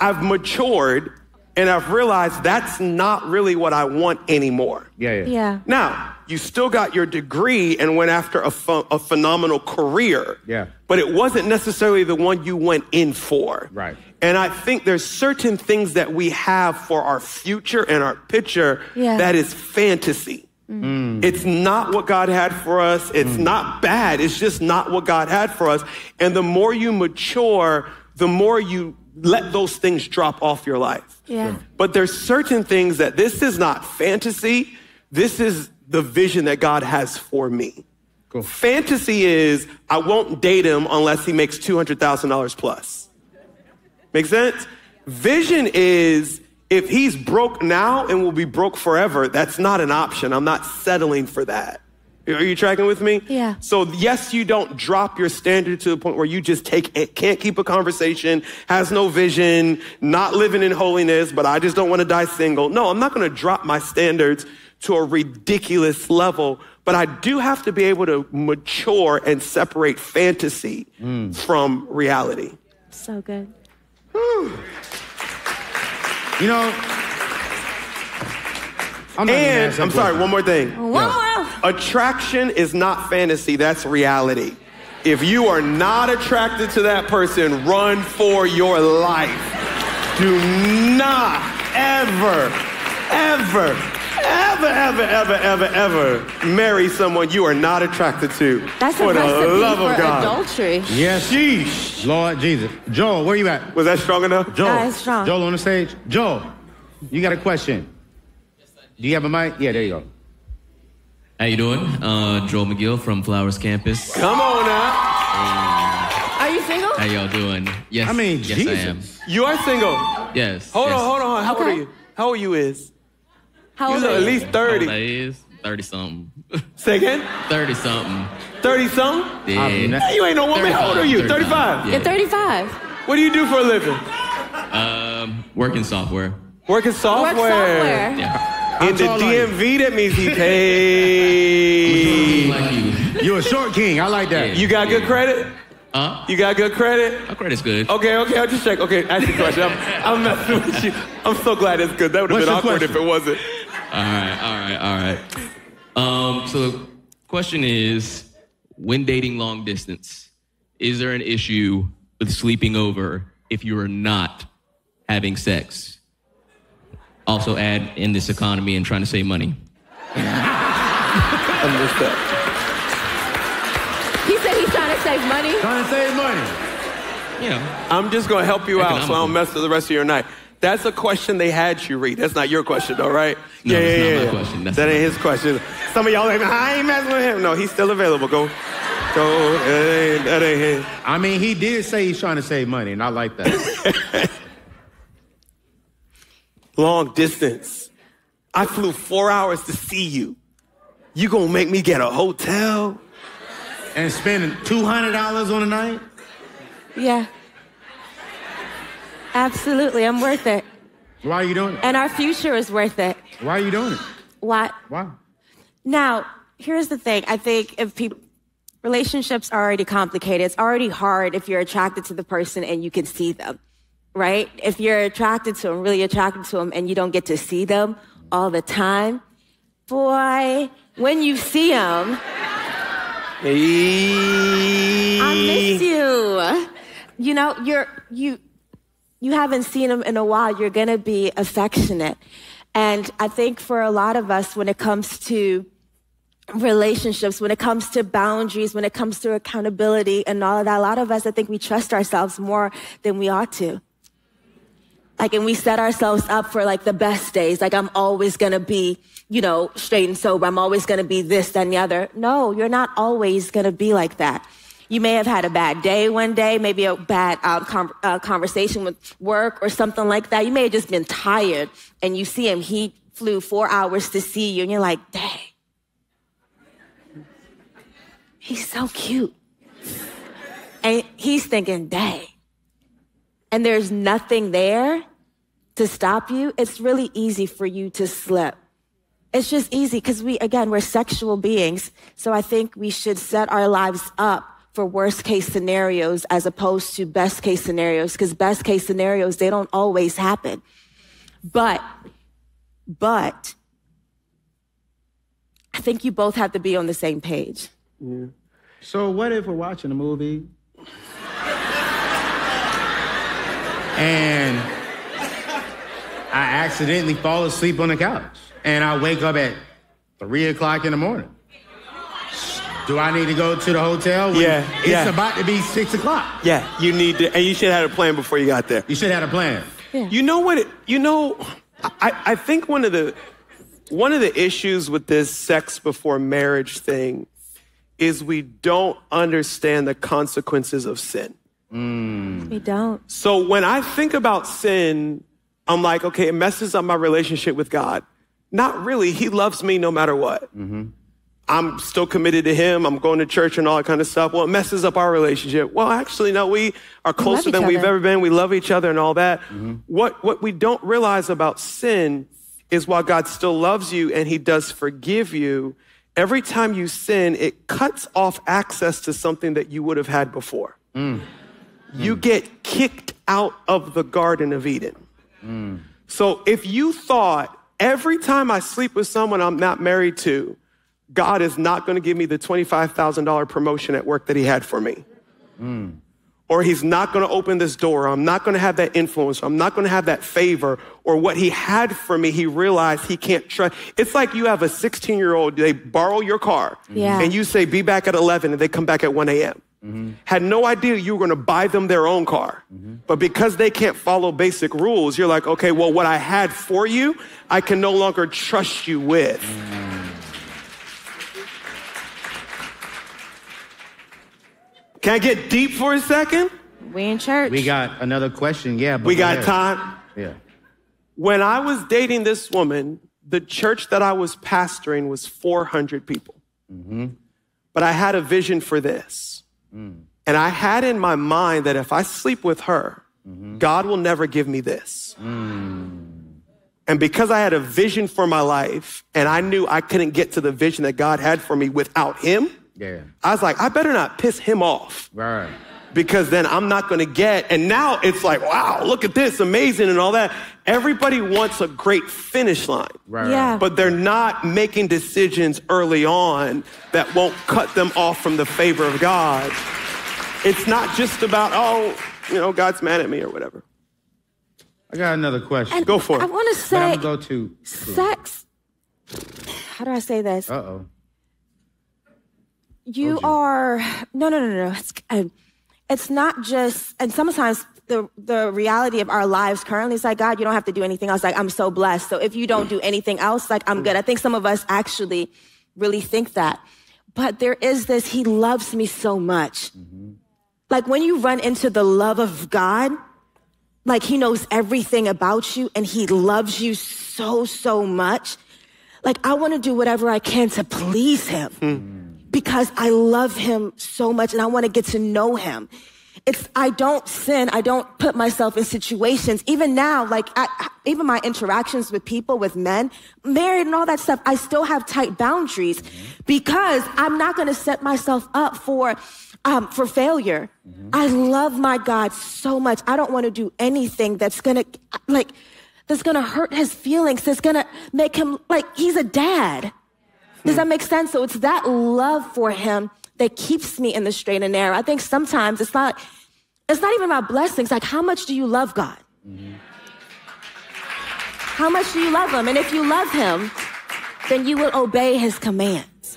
[SPEAKER 1] I've matured, and I've realized that's not really what I want anymore.
[SPEAKER 2] Yeah.
[SPEAKER 1] Now, you still got your degree and went after a phenomenal career.
[SPEAKER 3] Yeah.
[SPEAKER 1] But it wasn't necessarily the one you went in for.
[SPEAKER 3] Right.
[SPEAKER 1] And I think there's certain things that we have for our future and our picture that is fantasy. It's not what God had for us. It's not bad. It's just not what God had for us. And the more you mature, the more you let those things drop off your life.
[SPEAKER 2] Yeah.
[SPEAKER 1] But there's certain things that this is not fantasy. This is the vision that God has for me.
[SPEAKER 3] Cool.
[SPEAKER 1] Fantasy is I won't date him unless he makes $200,000 plus. Make sense? Vision is if he's broke now and will be broke forever, that's not an option. I'm not settling for that. Are you tracking with me?
[SPEAKER 2] Yeah.
[SPEAKER 1] So yes, you don't drop your standard to the point where you just can't keep a conversation, has no vision, not living in holiness, but I just don't want to die single. No, I'm not going to drop my standards to a ridiculous level, but I do have to be able to mature and separate fantasy from reality.
[SPEAKER 2] So good.
[SPEAKER 3] You know,
[SPEAKER 1] I'm sorry, one more thing.
[SPEAKER 2] One more.
[SPEAKER 1] Attraction is not fantasy, that's reality. If you are not attracted to that person, run for your life. Do not ever marry someone you are not attracted to.
[SPEAKER 2] That's
[SPEAKER 1] for
[SPEAKER 2] a
[SPEAKER 1] the
[SPEAKER 2] recipe
[SPEAKER 1] love of
[SPEAKER 2] for
[SPEAKER 1] God.
[SPEAKER 2] adultery.
[SPEAKER 3] Yes.
[SPEAKER 1] Sheesh.
[SPEAKER 3] Lord Jesus. Joel, where you at?
[SPEAKER 1] Was that strong enough?
[SPEAKER 3] Joel.
[SPEAKER 2] That is strong.
[SPEAKER 3] Joel on the stage. Joel, you got a question? Do you have a mic? Yeah, there you go.
[SPEAKER 7] How you doing? Joel McGill from Flowers Campus.
[SPEAKER 1] Come on now.
[SPEAKER 2] Are you single?
[SPEAKER 7] How y'all doing? Yes,
[SPEAKER 3] I mean,
[SPEAKER 7] yes,
[SPEAKER 3] Jesus.
[SPEAKER 7] I am.
[SPEAKER 1] You are single.
[SPEAKER 7] Yes.
[SPEAKER 1] Hold
[SPEAKER 7] yes.
[SPEAKER 1] on. How old
[SPEAKER 2] Okay.
[SPEAKER 1] are you? How old you is?
[SPEAKER 2] How
[SPEAKER 1] You
[SPEAKER 2] old
[SPEAKER 1] look
[SPEAKER 2] are
[SPEAKER 1] at
[SPEAKER 2] you?
[SPEAKER 1] least
[SPEAKER 7] How old
[SPEAKER 1] 30.
[SPEAKER 7] I is? 30-something.
[SPEAKER 1] Say again?
[SPEAKER 7] 30-something.
[SPEAKER 1] 30-something?
[SPEAKER 7] Yeah.
[SPEAKER 1] You ain't no woman. How old are you? 35?
[SPEAKER 7] Yeah.
[SPEAKER 2] You're 35.
[SPEAKER 1] What do you do for a living?
[SPEAKER 7] Working software.
[SPEAKER 1] Working software.
[SPEAKER 2] Work software.
[SPEAKER 7] Yeah.
[SPEAKER 1] In the
[SPEAKER 3] tall are you?
[SPEAKER 1] DMV, that means he paid.
[SPEAKER 7] Like you.
[SPEAKER 3] You're a short king. I like that.
[SPEAKER 1] You got good credit? You got good credit?
[SPEAKER 7] My credit's good.
[SPEAKER 1] Okay, I'll just check. Okay, ask the question. I'm messing with you. I'm so glad it's good. That would have
[SPEAKER 3] What's
[SPEAKER 1] been
[SPEAKER 3] your
[SPEAKER 1] awkward
[SPEAKER 3] question?
[SPEAKER 1] if it wasn't.
[SPEAKER 7] All right. So the question is, when dating long distance, is there an issue with sleeping over if you are not having sex? Also add in this economy and trying to save money.
[SPEAKER 1] Understood.
[SPEAKER 2] He said he's trying to save money.
[SPEAKER 3] Trying to save money.
[SPEAKER 7] You know.
[SPEAKER 1] I'm just going to help you out so I
[SPEAKER 7] Economical.
[SPEAKER 1] don't mess with the rest of your night. That's a question they had you read. That's not your question, though, right?
[SPEAKER 7] No, it's not my question. That's
[SPEAKER 1] that
[SPEAKER 7] not
[SPEAKER 1] ain't his question. Some of y'all like, I ain't messing with him. No, he's still available. Go. That ain't him.
[SPEAKER 3] I mean, he did say he's trying to save money, and I like that.
[SPEAKER 1] Long distance. I flew 4 hours to see you. You gonna make me get a hotel?
[SPEAKER 3] And spending $200 on a night?
[SPEAKER 2] Yeah. Absolutely, I'm worth it.
[SPEAKER 3] Why are you doing it?
[SPEAKER 2] And our future is worth it.
[SPEAKER 3] Why are you doing it?
[SPEAKER 2] Why?
[SPEAKER 3] Why?
[SPEAKER 2] Now, here's the thing. I think relationships are already complicated. It's already hard if you're attracted to the person and you can see them, right? If you're attracted to them, really attracted to them, and you don't get to see them all the time, boy, when you see them, I miss you. You know, you haven't seen them in a while. You're going to be affectionate. And I think for a lot of us, when it comes to relationships, when it comes to boundaries, when it comes to accountability and all of that, a lot of us, I think we trust ourselves more than we ought to. Like, and we set ourselves up for like the best days. Like, I'm always going to be, straight and sober. I'm always going to be this, that, and the other. No, you're not always going to be like that. You may have had a bad day one day, maybe a bad conversation with work or something like that. You may have just been tired and you see him. He flew 4 hours to see you and you're like, dang, he's so cute. And he's thinking, dang. And there's nothing there to stop you. It's really easy for you to slip. It's just easy because we're sexual beings. So I think we should set our lives up for worst case scenarios as opposed to best case scenarios, because best case scenarios, they don't always happen. But I think you both have to be on the same page.
[SPEAKER 3] Yeah. So what if we're watching a movie and I accidentally fall asleep on the couch and I wake up at 3 o'clock in the morning. Do I need to go to the hotel? It's about to be 6 o'clock.
[SPEAKER 1] Yeah, you need to, and you should have had a plan before you got there.
[SPEAKER 3] You should have had a plan.
[SPEAKER 2] Yeah.
[SPEAKER 1] You know what? I think one of the issues with this sex before marriage thing is we don't understand the consequences of sin.
[SPEAKER 2] We don't.
[SPEAKER 1] So when I think about sin, I'm like, okay, it messes up my relationship with God. Not really. He loves me no matter what. Mm-hmm. I'm still committed to him. I'm going to church and all that kind of stuff. Well, it messes up our relationship. Well, actually, no, we are closer than we've ever been. We love each other and all that. Mm-hmm. What we don't realize about sin is while God still loves you and he does forgive you, every time you sin, it cuts off access to something that you would have had before. You get kicked out of the Garden of Eden. So if you thought every time I sleep with someone I'm not married to, God is not going to give me the $25,000 promotion at work that he had for me. Or he's not going to open this door. I'm not going to have that influence. I'm not going to have that favor. Or what he had for me, he realized he can't trust. It's like you have a 16-year-old, they borrow your car. And you say, be back at 11, and they come back at 1 a.m. Had no idea you were going to buy them their own car. But because they can't follow basic rules, you're like, okay, well, what I had for you, I can no longer trust you with. Can I get deep for a second?
[SPEAKER 2] We in church.
[SPEAKER 3] We got another question. Yeah.
[SPEAKER 1] We got time?
[SPEAKER 3] Yeah.
[SPEAKER 1] When I was dating this woman, the church that I was pastoring was 400 people. But I had a vision for this. And I had in my mind that if I sleep with her, God will never give me this. And because I had a vision for my life and I knew I couldn't get to the vision that God had for me without him, I was like, I better not piss him off.
[SPEAKER 3] Right.
[SPEAKER 1] Because then I'm not going to get, and now it's like, wow, look at this, amazing and all that. Everybody wants a great finish line. But they're not making decisions early on that won't cut them off from the favor of God. It's not just about, God's mad at me or whatever.
[SPEAKER 3] I got another question.
[SPEAKER 2] And
[SPEAKER 1] go for it.
[SPEAKER 2] I want to say,
[SPEAKER 3] I'm gonna go to
[SPEAKER 2] sex. How do I say this?
[SPEAKER 3] Uh-oh.
[SPEAKER 2] You are, no. It's not just, and sometimes the reality of our lives currently is like, God, you don't have to do anything else. Like, I'm so blessed. So if you don't do anything else, like, I'm good. I think some of us actually really think that. But there is this, he loves me so much. Like, when you run into the love of God, like, he knows everything about you and he loves you so, so much. Like, I want to do whatever I can to please him. Because I love him so much and I want to get to know him. I don't sin. I don't put myself in situations. Even now, like, even my interactions with people, with men, married and all that stuff, I still have tight boundaries because I'm not going to set myself up for failure. I love my God so much. I don't want to do anything that's going to hurt his feelings. That's going to make him, like, he's a dad. Does that make sense? So it's that love for him that keeps me in the straight and narrow. I think sometimes it's not even about blessings. Like, how much do you love God? How much do you love him? And if you love him, then you will obey his commands.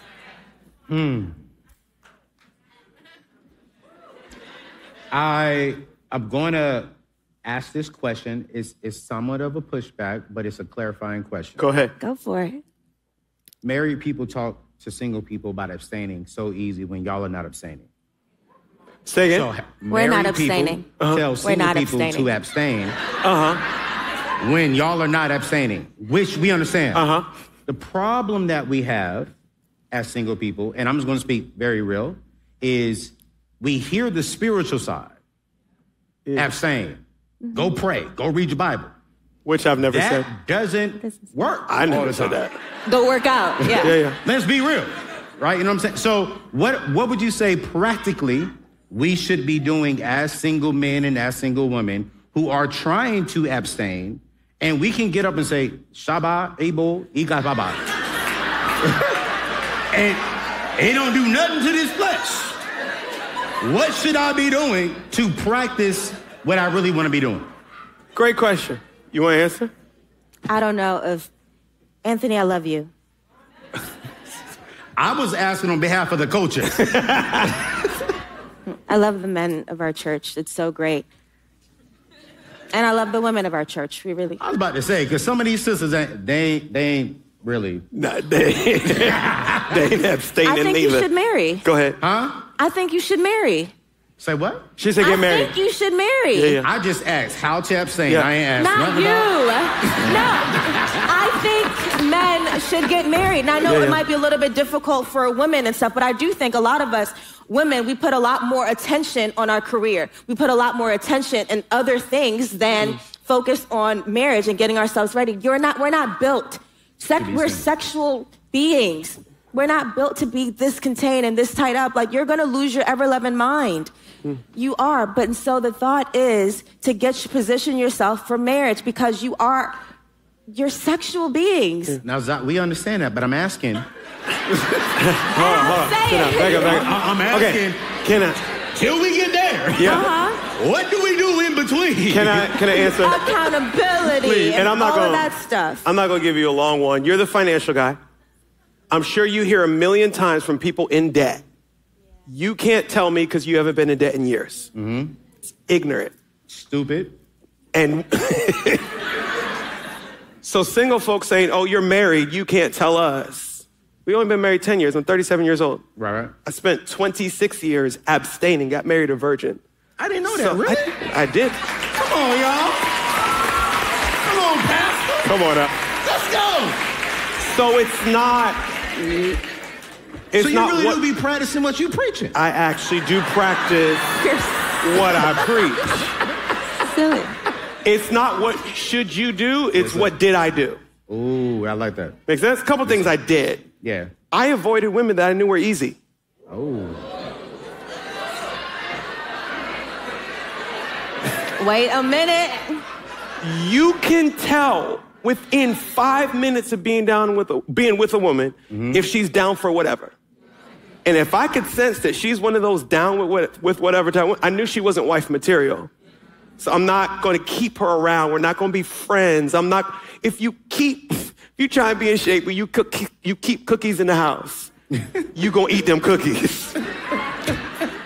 [SPEAKER 3] I'm going to ask this question. It's somewhat of a pushback, but it's a clarifying question.
[SPEAKER 1] Go ahead.
[SPEAKER 2] Go for it.
[SPEAKER 3] Married people talk to single people about abstaining so easy when y'all are not abstaining.
[SPEAKER 1] Say again?
[SPEAKER 3] So,
[SPEAKER 2] we're not abstaining.
[SPEAKER 3] Tell single people to abstain when y'all are not abstaining, which we understand. The problem that we have as single people, and I'm just going to speak very real, is we hear the spiritual side. Abstain. Go pray. Go read your Bible.
[SPEAKER 1] Which I've never said.
[SPEAKER 3] That doesn't work.
[SPEAKER 1] I never said that.
[SPEAKER 2] Go work out. Yeah.
[SPEAKER 3] Let's be real, right? You know what I'm saying? So what would you say practically we should be doing as single men and as single women who are trying to abstain, and we can get up and say, Shaba, Ebo, Ika, Baba. And it don't do nothing to this flesh. What should I be doing to practice what I really want to be doing?
[SPEAKER 1] Great question. You want to answer?
[SPEAKER 2] I don't know if, Anthony, I love you.
[SPEAKER 3] I was asking on behalf of the coaches.
[SPEAKER 2] I love the men of our church. It's so great. And I love the women of our church. We really...
[SPEAKER 3] I was about to say, because some of these sisters, they ain't really...
[SPEAKER 1] Nah, they ain't abstaining
[SPEAKER 2] I think
[SPEAKER 1] either.
[SPEAKER 2] you should marry.
[SPEAKER 1] Go ahead.
[SPEAKER 3] Huh?
[SPEAKER 2] I think you should marry.
[SPEAKER 3] Say what?
[SPEAKER 1] She said get married.
[SPEAKER 2] I think you should marry.
[SPEAKER 1] Yeah.
[SPEAKER 3] I just asked how to abstain.
[SPEAKER 1] Yeah.
[SPEAKER 3] I ain't asked
[SPEAKER 2] Not
[SPEAKER 3] nothing
[SPEAKER 2] you.
[SPEAKER 3] about...
[SPEAKER 2] No. I think men should get married. Now, I know
[SPEAKER 1] Yeah.
[SPEAKER 2] it might be a little bit difficult for women and stuff, but I do think a lot of us women, we put a lot more attention on our career. We put a lot more attention in other things than focus on marriage and getting ourselves ready. We're not built. We're sexual beings. We're not built to be this contained and this tied up. Like, you're going to lose your ever-loving mind. You are. But so the thought is to position yourself for marriage because you're sexual beings.
[SPEAKER 3] Now, Zach, we understand that, but I'm asking.
[SPEAKER 1] Hold on. Back up.
[SPEAKER 3] I'm asking.
[SPEAKER 1] Okay.
[SPEAKER 3] Till we get there.
[SPEAKER 1] Yeah.
[SPEAKER 3] What do we do in between?
[SPEAKER 1] Can I answer?
[SPEAKER 2] Accountability.
[SPEAKER 1] Please. And I'm not
[SPEAKER 2] all
[SPEAKER 1] gonna,
[SPEAKER 2] of that stuff.
[SPEAKER 1] I'm not going to give you a long one. You're the financial guy. I'm sure you hear a million times from people in debt. You can't tell me because you haven't been in debt in years. Mm-hmm. It's ignorant.
[SPEAKER 3] Stupid.
[SPEAKER 1] And so single folks saying, oh, you're married, you can't tell us. We've only been married 10 years. I'm 37 years old.
[SPEAKER 3] Right.
[SPEAKER 1] I spent 26 years abstaining, got married a virgin.
[SPEAKER 3] I didn't know that, really?
[SPEAKER 1] I did.
[SPEAKER 3] Come on, y'all. Come on, Pastor.
[SPEAKER 1] Come on up.
[SPEAKER 3] Let's go.
[SPEAKER 1] So it's not...
[SPEAKER 3] So you really do be practicing what you preaching?
[SPEAKER 1] I actually do practice what I preach.
[SPEAKER 2] Silly.
[SPEAKER 1] It's not what should you do, it's what did I do.
[SPEAKER 3] Ooh, I like that.
[SPEAKER 1] Makes sense? A couple things I did.
[SPEAKER 3] Yeah.
[SPEAKER 1] I avoided women that I knew were easy.
[SPEAKER 3] Oh.
[SPEAKER 2] Wait a minute.
[SPEAKER 1] You can tell within 5 minutes of being with a woman if she's down for whatever. And if I could sense that she's one of those down with whatever time, I knew she wasn't wife material. So I'm not going to keep her around. We're not going to be friends. If you try and be in shape, but you keep cookies in the house, you going to eat them cookies.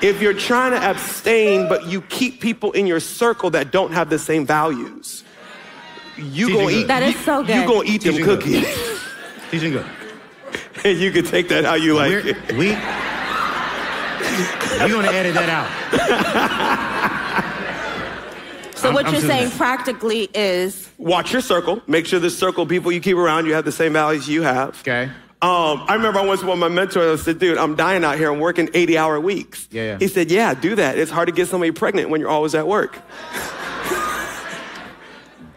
[SPEAKER 1] If you're trying to abstain, but you keep people in your circle that don't have the same values, you going to eat.
[SPEAKER 2] That is so good.
[SPEAKER 1] You going to eat them cookies.
[SPEAKER 3] Teaching good.
[SPEAKER 1] And you can take that how you like it.
[SPEAKER 3] We're going to edit that out.
[SPEAKER 2] So what you're saying practically is...
[SPEAKER 1] Watch your circle. Make sure the circle of people you keep around, you have the same values you have.
[SPEAKER 3] Okay.
[SPEAKER 1] I remember I once with my mentor, I said, dude, I'm dying out here. I'm working 80-hour weeks.
[SPEAKER 3] Yeah.
[SPEAKER 1] He said, yeah, do that. It's hard to get somebody pregnant when you're always at work.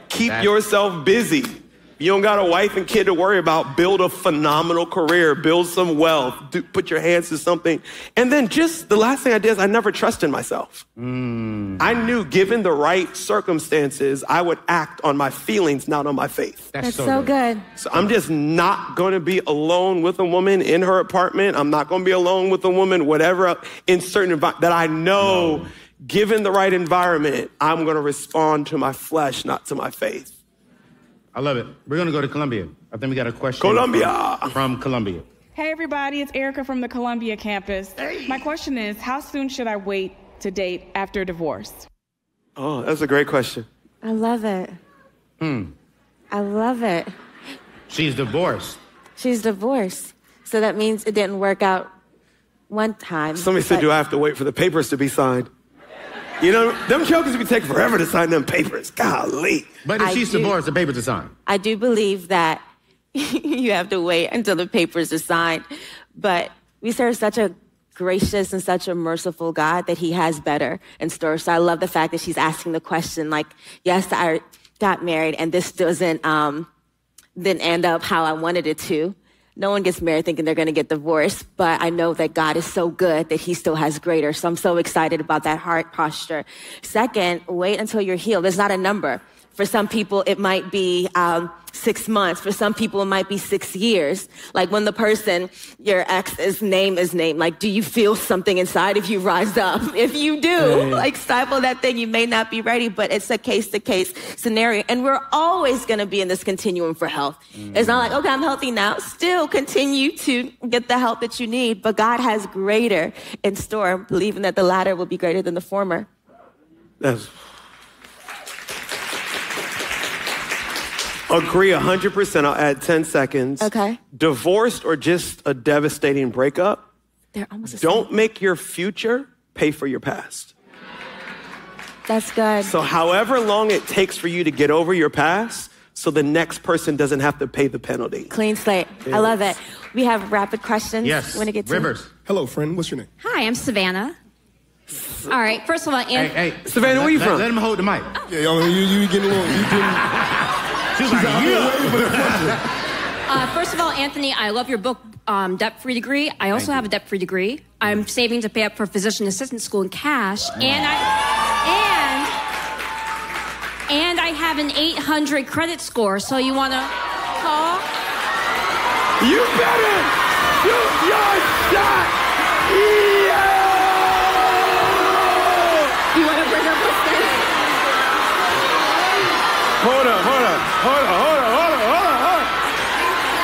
[SPEAKER 1] Keep yourself busy. You don't got a wife and kid to worry about. Build a phenomenal career. Build some wealth. Put your hands to something. And then the last thing I did is I never trusted myself. I knew given the right circumstances, I would act on my feelings, not on my faith.
[SPEAKER 2] That's so good.
[SPEAKER 1] So I'm just not going to be alone with a woman in her apartment. I'm not going to be alone with a woman, whatever, in certain environment that I know, given the right environment, I'm going to respond to my flesh, not to my faith.
[SPEAKER 3] I love it. We're going to go to Columbia. I think we got a question.
[SPEAKER 1] Columbia.
[SPEAKER 3] From Columbia.
[SPEAKER 8] Hey, everybody. It's Erica from the Columbia campus. Hey. My question is, how soon should I wait to date after divorce?
[SPEAKER 1] Oh, that's a great question.
[SPEAKER 2] I love it. I love it.
[SPEAKER 3] She's divorced.
[SPEAKER 2] She's divorced. So that means it didn't work out one time.
[SPEAKER 1] Somebody said, do I have to wait for the papers to be signed? You know, them jokers be taking forever to sign them papers. Golly.
[SPEAKER 3] But if she's divorced, the papers are signed.
[SPEAKER 2] I do believe that you have to wait until the papers are signed. But we serve such a gracious and such a merciful God that he has better in store. So I love the fact that she's asking the question, like, yes, I got married and this didn't end up how I wanted it to. No one gets married thinking they're going to get divorced, but I know that God is so good that he still has greater. So I'm so excited about that heart posture. Second, wait until you're healed. There's not a number. For some people, it might be 6 months. For some people, it might be 6 years. Like when the person, your ex's name is named, like, do you feel something inside of you rise up? If you do, like stifle that thing, you may not be ready, but it's a case-to-case scenario. And we're always going to be in this continuum for health. It's not like, okay, I'm healthy now. Still continue to get the help that you need, but God has greater in store, believing that the latter will be greater than the former.
[SPEAKER 1] Agree 100%. I'll add 10 seconds.
[SPEAKER 2] Okay.
[SPEAKER 1] Divorced or just a devastating breakup,
[SPEAKER 2] they're almost the same.
[SPEAKER 1] Don't make your future pay for your past.
[SPEAKER 2] That's good.
[SPEAKER 1] So however long it takes for you to get over your past, so the next person doesn't have to pay the penalty.
[SPEAKER 2] Clean slate. Yes. I love it. We have rapid questions.
[SPEAKER 3] Yes.
[SPEAKER 2] When it gets
[SPEAKER 3] Rivers.
[SPEAKER 9] Hello, friend. What's your name?
[SPEAKER 5] Hi, I'm Savannah. All right, first of all,
[SPEAKER 3] Hey,
[SPEAKER 1] Savannah, where you from?
[SPEAKER 3] Let him hold the mic.
[SPEAKER 9] Yeah, yo, you getting a little...
[SPEAKER 3] She's like, yeah.
[SPEAKER 5] First of all, Anthony, I love your book, Debt-Free Degree. I also have a debt-free degree. I'm saving to pay up for physician assistant school in cash, and I have an 800 credit score. So you want to call?
[SPEAKER 1] You better shoot your shot. Yeah!
[SPEAKER 2] You want to bring up what's this?
[SPEAKER 1] Hold on.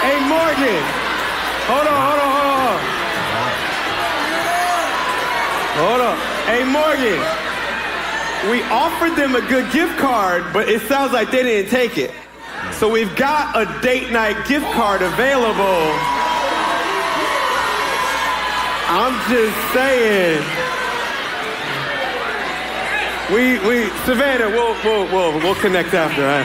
[SPEAKER 1] Hey, Morgan. Hold on. Hey, Morgan. We offered them a good gift card, but it sounds like they didn't take it. So we've got a date night gift card available. I'm just saying. Savannah, we'll connect after, huh?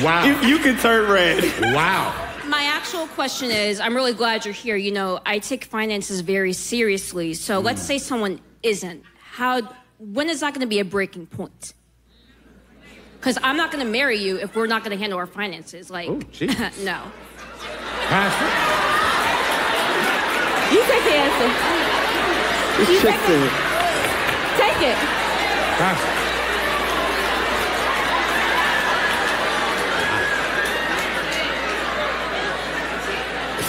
[SPEAKER 3] Wow.
[SPEAKER 1] You can turn red.
[SPEAKER 3] Wow.
[SPEAKER 5] My actual question is, I'm really glad you're here. You know, I take finances very seriously. So let's say someone isn't. When is that going to be a breaking point? Because I'm not going to marry you if we're not going to handle our finances. Like, no.
[SPEAKER 3] Pastor?
[SPEAKER 2] You take the answer. Take it.
[SPEAKER 3] Pastor.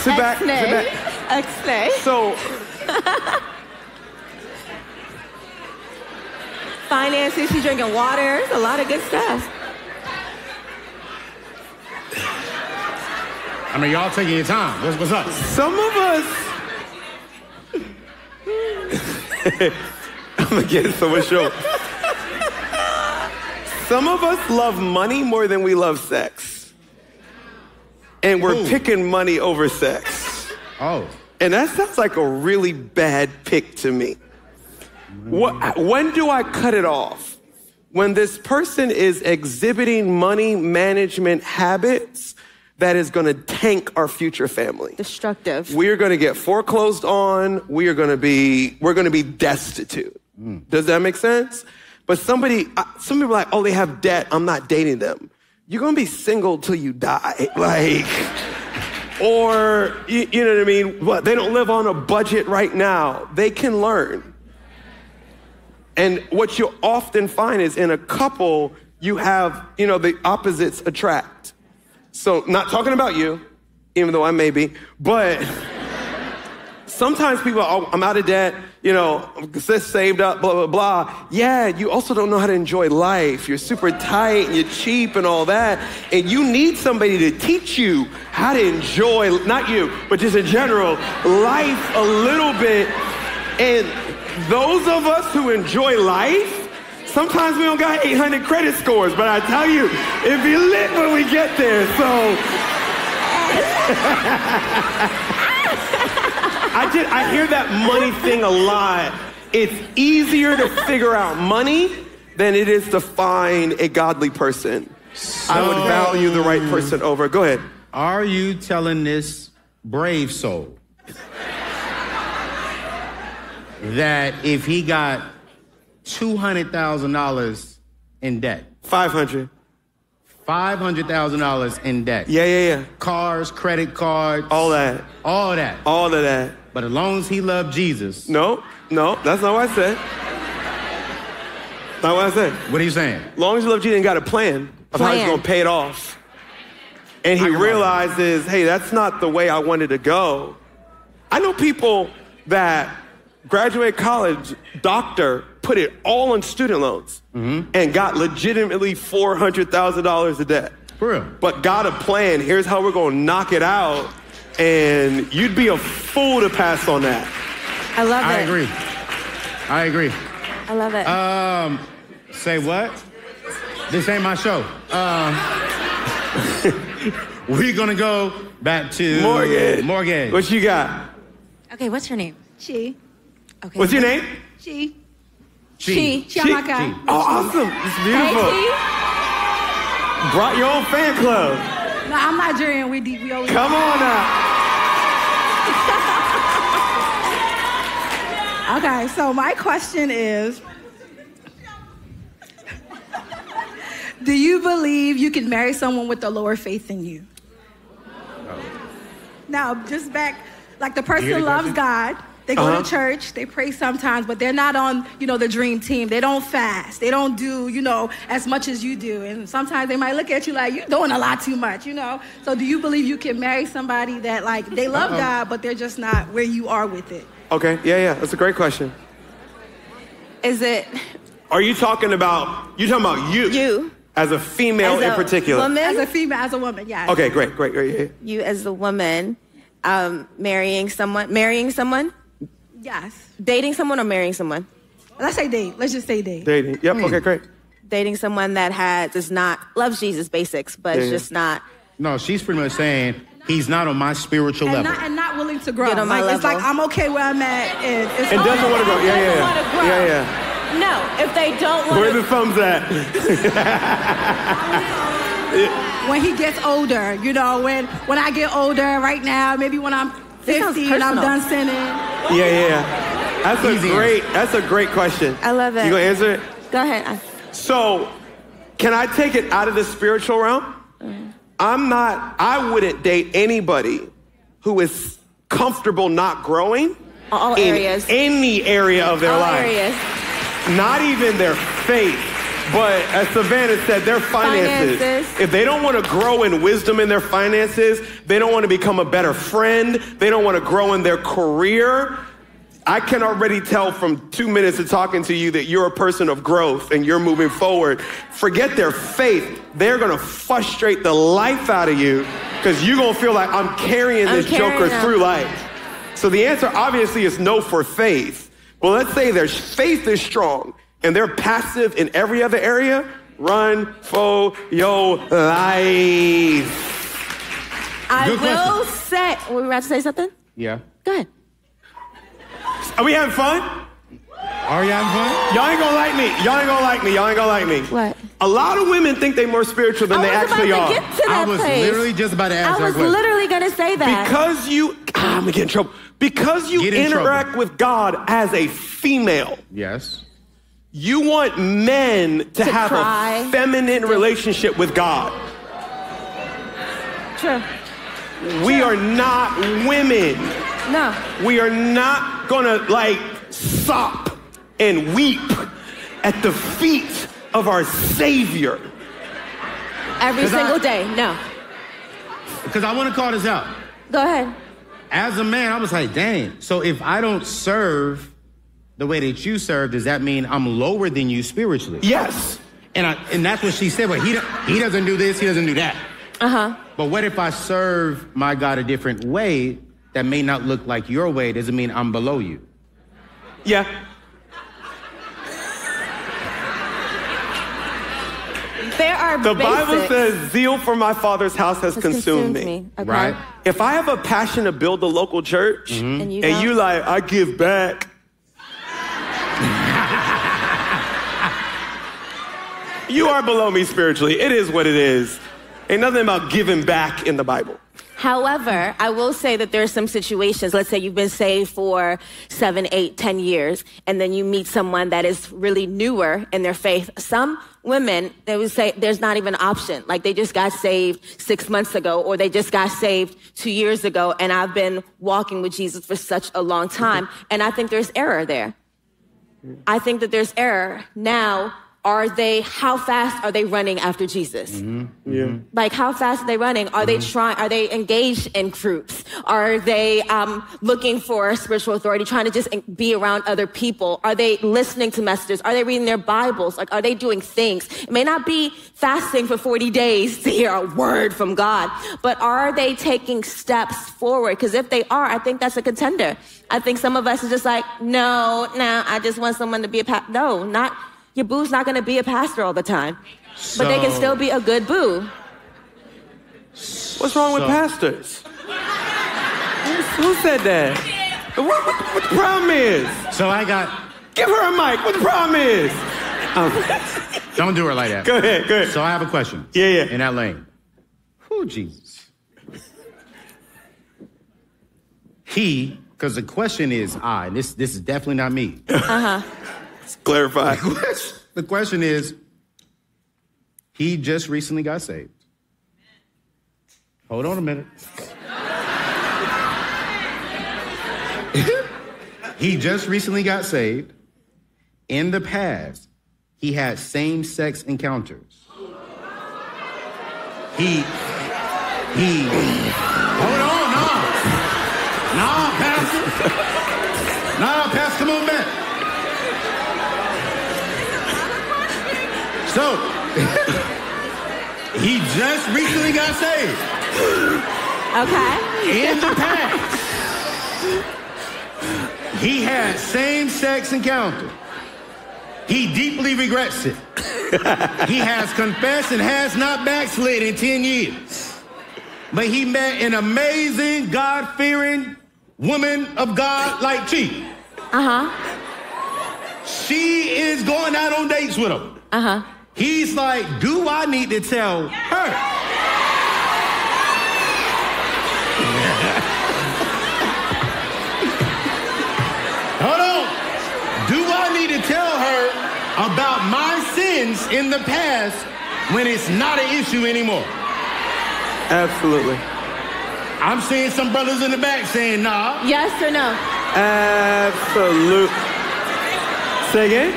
[SPEAKER 1] Sit back.
[SPEAKER 2] X-nay.
[SPEAKER 1] So,
[SPEAKER 2] finances, she's drinking water. It's a lot of good stuff.
[SPEAKER 3] I mean, y'all taking your time. What's up?
[SPEAKER 1] Some of us... I'm going to get so much show. Some of us love money more than we love sex. And we're picking money over sex.
[SPEAKER 3] Oh.
[SPEAKER 1] And that sounds like a really bad pick to me. When do I cut it off? When this person is exhibiting money management habits that is going to tank our future family.
[SPEAKER 2] Destructive.
[SPEAKER 1] We are going to get foreclosed on. We're going to be destitute. Does that make sense? But some people are like, oh, they have debt. I'm not dating them. You're going to be single till you die. Or, you know what I mean? What? They don't live on a budget right now. They can learn. And what you'll often find is in a couple, you have, the opposites attract. So not talking about you, even though I may be, but sometimes people are, oh, I'm out of debt, I'm saved up, blah, blah, blah. Yeah, you also don't know how to enjoy life. You're super tight and you're cheap and all that. And you need somebody to teach you how to enjoy, not you, but just in general, life a little bit. And those of us who enjoy life, sometimes we don't got 800 credit scores, but I tell you, it be lit when we get there, so. I hear that money thing a lot. It's easier to figure out money than it is to find a godly person. I would value the right person over. Go ahead.
[SPEAKER 3] Are you telling this brave soul that if he got $200,000 in debt. $500,000 in debt.
[SPEAKER 1] Yeah.
[SPEAKER 3] Cars, credit cards.
[SPEAKER 1] All that.
[SPEAKER 3] But as long as he loved Jesus.
[SPEAKER 1] No, that's not what I said. Not what I said.
[SPEAKER 3] What are you saying?
[SPEAKER 1] As long as you love Jesus and got a plan of how he's going to pay it off. And he realizes, hey, that's not the way I wanted to go. I know people that graduate college, doctor, put it all on student loans and got legitimately $400,000 of debt.
[SPEAKER 3] For real.
[SPEAKER 1] But got a plan. Here's how we're going to knock it out. And you'd be a fool to pass on that.
[SPEAKER 2] I love it.
[SPEAKER 3] I agree.
[SPEAKER 2] I love it.
[SPEAKER 3] Say what? This ain't my show. We're going to go back to Morgan.
[SPEAKER 1] What you got?
[SPEAKER 2] Okay, what's her name?
[SPEAKER 10] She.
[SPEAKER 2] Okay.
[SPEAKER 1] What's your name?
[SPEAKER 10] She.
[SPEAKER 1] She.
[SPEAKER 10] Chiamaka.
[SPEAKER 1] Oh, awesome. It's beautiful.
[SPEAKER 2] Hey,
[SPEAKER 1] Brought your own fan club.
[SPEAKER 10] No, I'm Nigerian. We always.
[SPEAKER 1] Come on now.
[SPEAKER 10] Okay, so my question is, do you believe you can marry someone with a lower faith than you? Now, just back, like the person loves God. They go to church, they pray sometimes, but they're not on, the dream team. They don't fast. They don't do, as much as you do. And sometimes they might look at you like, you're doing a lot too much, So do you believe you can marry somebody that, like, they love God, but they're just not where you are with it?
[SPEAKER 1] Okay, yeah. That's a great question.
[SPEAKER 2] Is it?
[SPEAKER 1] Are you talking about you? You. As a female in particular.
[SPEAKER 2] Woman?
[SPEAKER 10] As a female, as a woman, yes.
[SPEAKER 1] Okay, great. Yeah.
[SPEAKER 2] You as a woman, marrying someone?
[SPEAKER 10] Yes.
[SPEAKER 2] Dating someone or marrying someone?
[SPEAKER 10] Let's say date. Let's just say date.
[SPEAKER 1] Dating. Yep. Okay, great.
[SPEAKER 2] Dating someone that loves Jesus basics, but it's just not.
[SPEAKER 3] No, she's pretty much saying he's not on my spiritual level.
[SPEAKER 10] And not willing to grow.
[SPEAKER 2] Get on my level.
[SPEAKER 10] It's like, I'm okay where I'm at. And
[SPEAKER 1] doesn't want to grow. Yeah.
[SPEAKER 2] No, if they don't want to.
[SPEAKER 1] Where the thumbs at?
[SPEAKER 10] When he gets older, when I get older right now, maybe when I'm 50 and I'm done sinning.
[SPEAKER 1] Yeah. That's a great question.
[SPEAKER 2] I love it.
[SPEAKER 1] You gonna answer it?
[SPEAKER 2] Go ahead.
[SPEAKER 1] So, can I take it out of the spiritual realm? I wouldn't date anybody who is comfortable not growing
[SPEAKER 2] all areas.
[SPEAKER 1] Any area of their life.
[SPEAKER 2] Areas.
[SPEAKER 1] Not even their faith, but as Savannah said, their finances. If they don't want to grow in wisdom in their finances, they don't want to become a better friend, they don't want to grow in their career, I can already tell from 2 minutes of talking to you that you're a person of growth and you're moving forward. Forget their faith. They're going to frustrate the life out of you because you're going to feel like I'm carrying this joker through life. So the answer obviously is no for faith. Well, let's say their faith is strong and they're passive in every other area. Run for your life.
[SPEAKER 2] I will say, were we about to say something?
[SPEAKER 3] Yeah.
[SPEAKER 2] Go ahead.
[SPEAKER 1] Are we having fun?
[SPEAKER 3] Are you having fun?
[SPEAKER 1] Y'all ain't gonna like me.
[SPEAKER 2] What?
[SPEAKER 1] A lot of women think they're more spiritual than they actually are.
[SPEAKER 3] I was literally just about to ask that question.
[SPEAKER 2] I was literally gonna say that.
[SPEAKER 1] Because I'm gonna get in trouble. Because you interact with God as a female.
[SPEAKER 3] Yes.
[SPEAKER 1] You want men to have a feminine relationship with God.
[SPEAKER 2] True.
[SPEAKER 1] We are not women.
[SPEAKER 2] No.
[SPEAKER 1] We are not gonna sop and weep at the feet of our Savior.
[SPEAKER 2] Every single day, no.
[SPEAKER 3] Because I want to call this out.
[SPEAKER 2] Go ahead.
[SPEAKER 3] As a man, I was like, dang. So if I don't serve the way that you serve, does that mean I'm lower than you spiritually?
[SPEAKER 1] Yes.
[SPEAKER 3] And that's what she said. But he doesn't do this, he doesn't do that. But what if I serve my God a different way that may not look like your way? Does it mean I'm below you?
[SPEAKER 1] Yeah.
[SPEAKER 2] There are
[SPEAKER 1] The Bible says, zeal for my Father's house has consumed me.
[SPEAKER 2] Okay.
[SPEAKER 3] Right?
[SPEAKER 1] If I have a passion to build a local church, and you like, I give back. You are below me spiritually. It is what it is. Ain't nothing about giving back in the Bible.
[SPEAKER 2] However, I will say that there are some situations, let's say you've been saved for 7, 8, 10 years, and then you meet someone that is really newer in their faith. Some women, they would say there's not even an option. Like they just got saved 6 months ago, or they just got saved 2 years ago, and I've been walking with Jesus for such a long time. And I think there's error there. I think that there's error. Now, how fast are they running after Jesus?
[SPEAKER 3] Mm-hmm.
[SPEAKER 1] Yeah.
[SPEAKER 2] Like, how fast are they running? Are they engaged in groups? Are they looking for spiritual authority, trying to just be around other people? Are they listening to messages? Are they reading their Bibles? Like, are they doing things? It may not be fasting for 40 days to hear a word from God, but are they taking steps forward? Because if they are, I think that's a contender. I think some of us is just like, no, I just want someone to be a pastor. No, not... Your boo's not going to be a pastor all the time. But they can still be a good boo.
[SPEAKER 1] What's wrong with pastors? Who said that? What the problem is?
[SPEAKER 3] So I got...
[SPEAKER 1] Give her a mic. What the problem is?
[SPEAKER 3] Don't do her like that.
[SPEAKER 1] Go ahead.
[SPEAKER 3] So I have a question.
[SPEAKER 1] Yeah.
[SPEAKER 3] In that lane. Oh, Jesus. Because the question is I. This is definitely not me.
[SPEAKER 1] Let's clarify.
[SPEAKER 3] The question is, he just recently got saved. Hold on a minute. He just recently got saved. In the past, he had same-sex encounters. Hold on, no, Pastor. No, Pastor, come on back. So, he just recently got saved.
[SPEAKER 2] Okay.
[SPEAKER 3] In the past, he had same-sex encounter. He deeply regrets it. He has confessed and has not backslid in 10 years. But he met an amazing, God-fearing woman of God like Chi. She is going out on dates with him. He's like, do I need to tell her? Hold on. Do I need to tell her about my sins in the past when it's not an issue anymore?
[SPEAKER 1] Absolutely.
[SPEAKER 3] I'm seeing some brothers in the back saying, nah.
[SPEAKER 2] Yes or no?
[SPEAKER 1] Absolutely. Say again?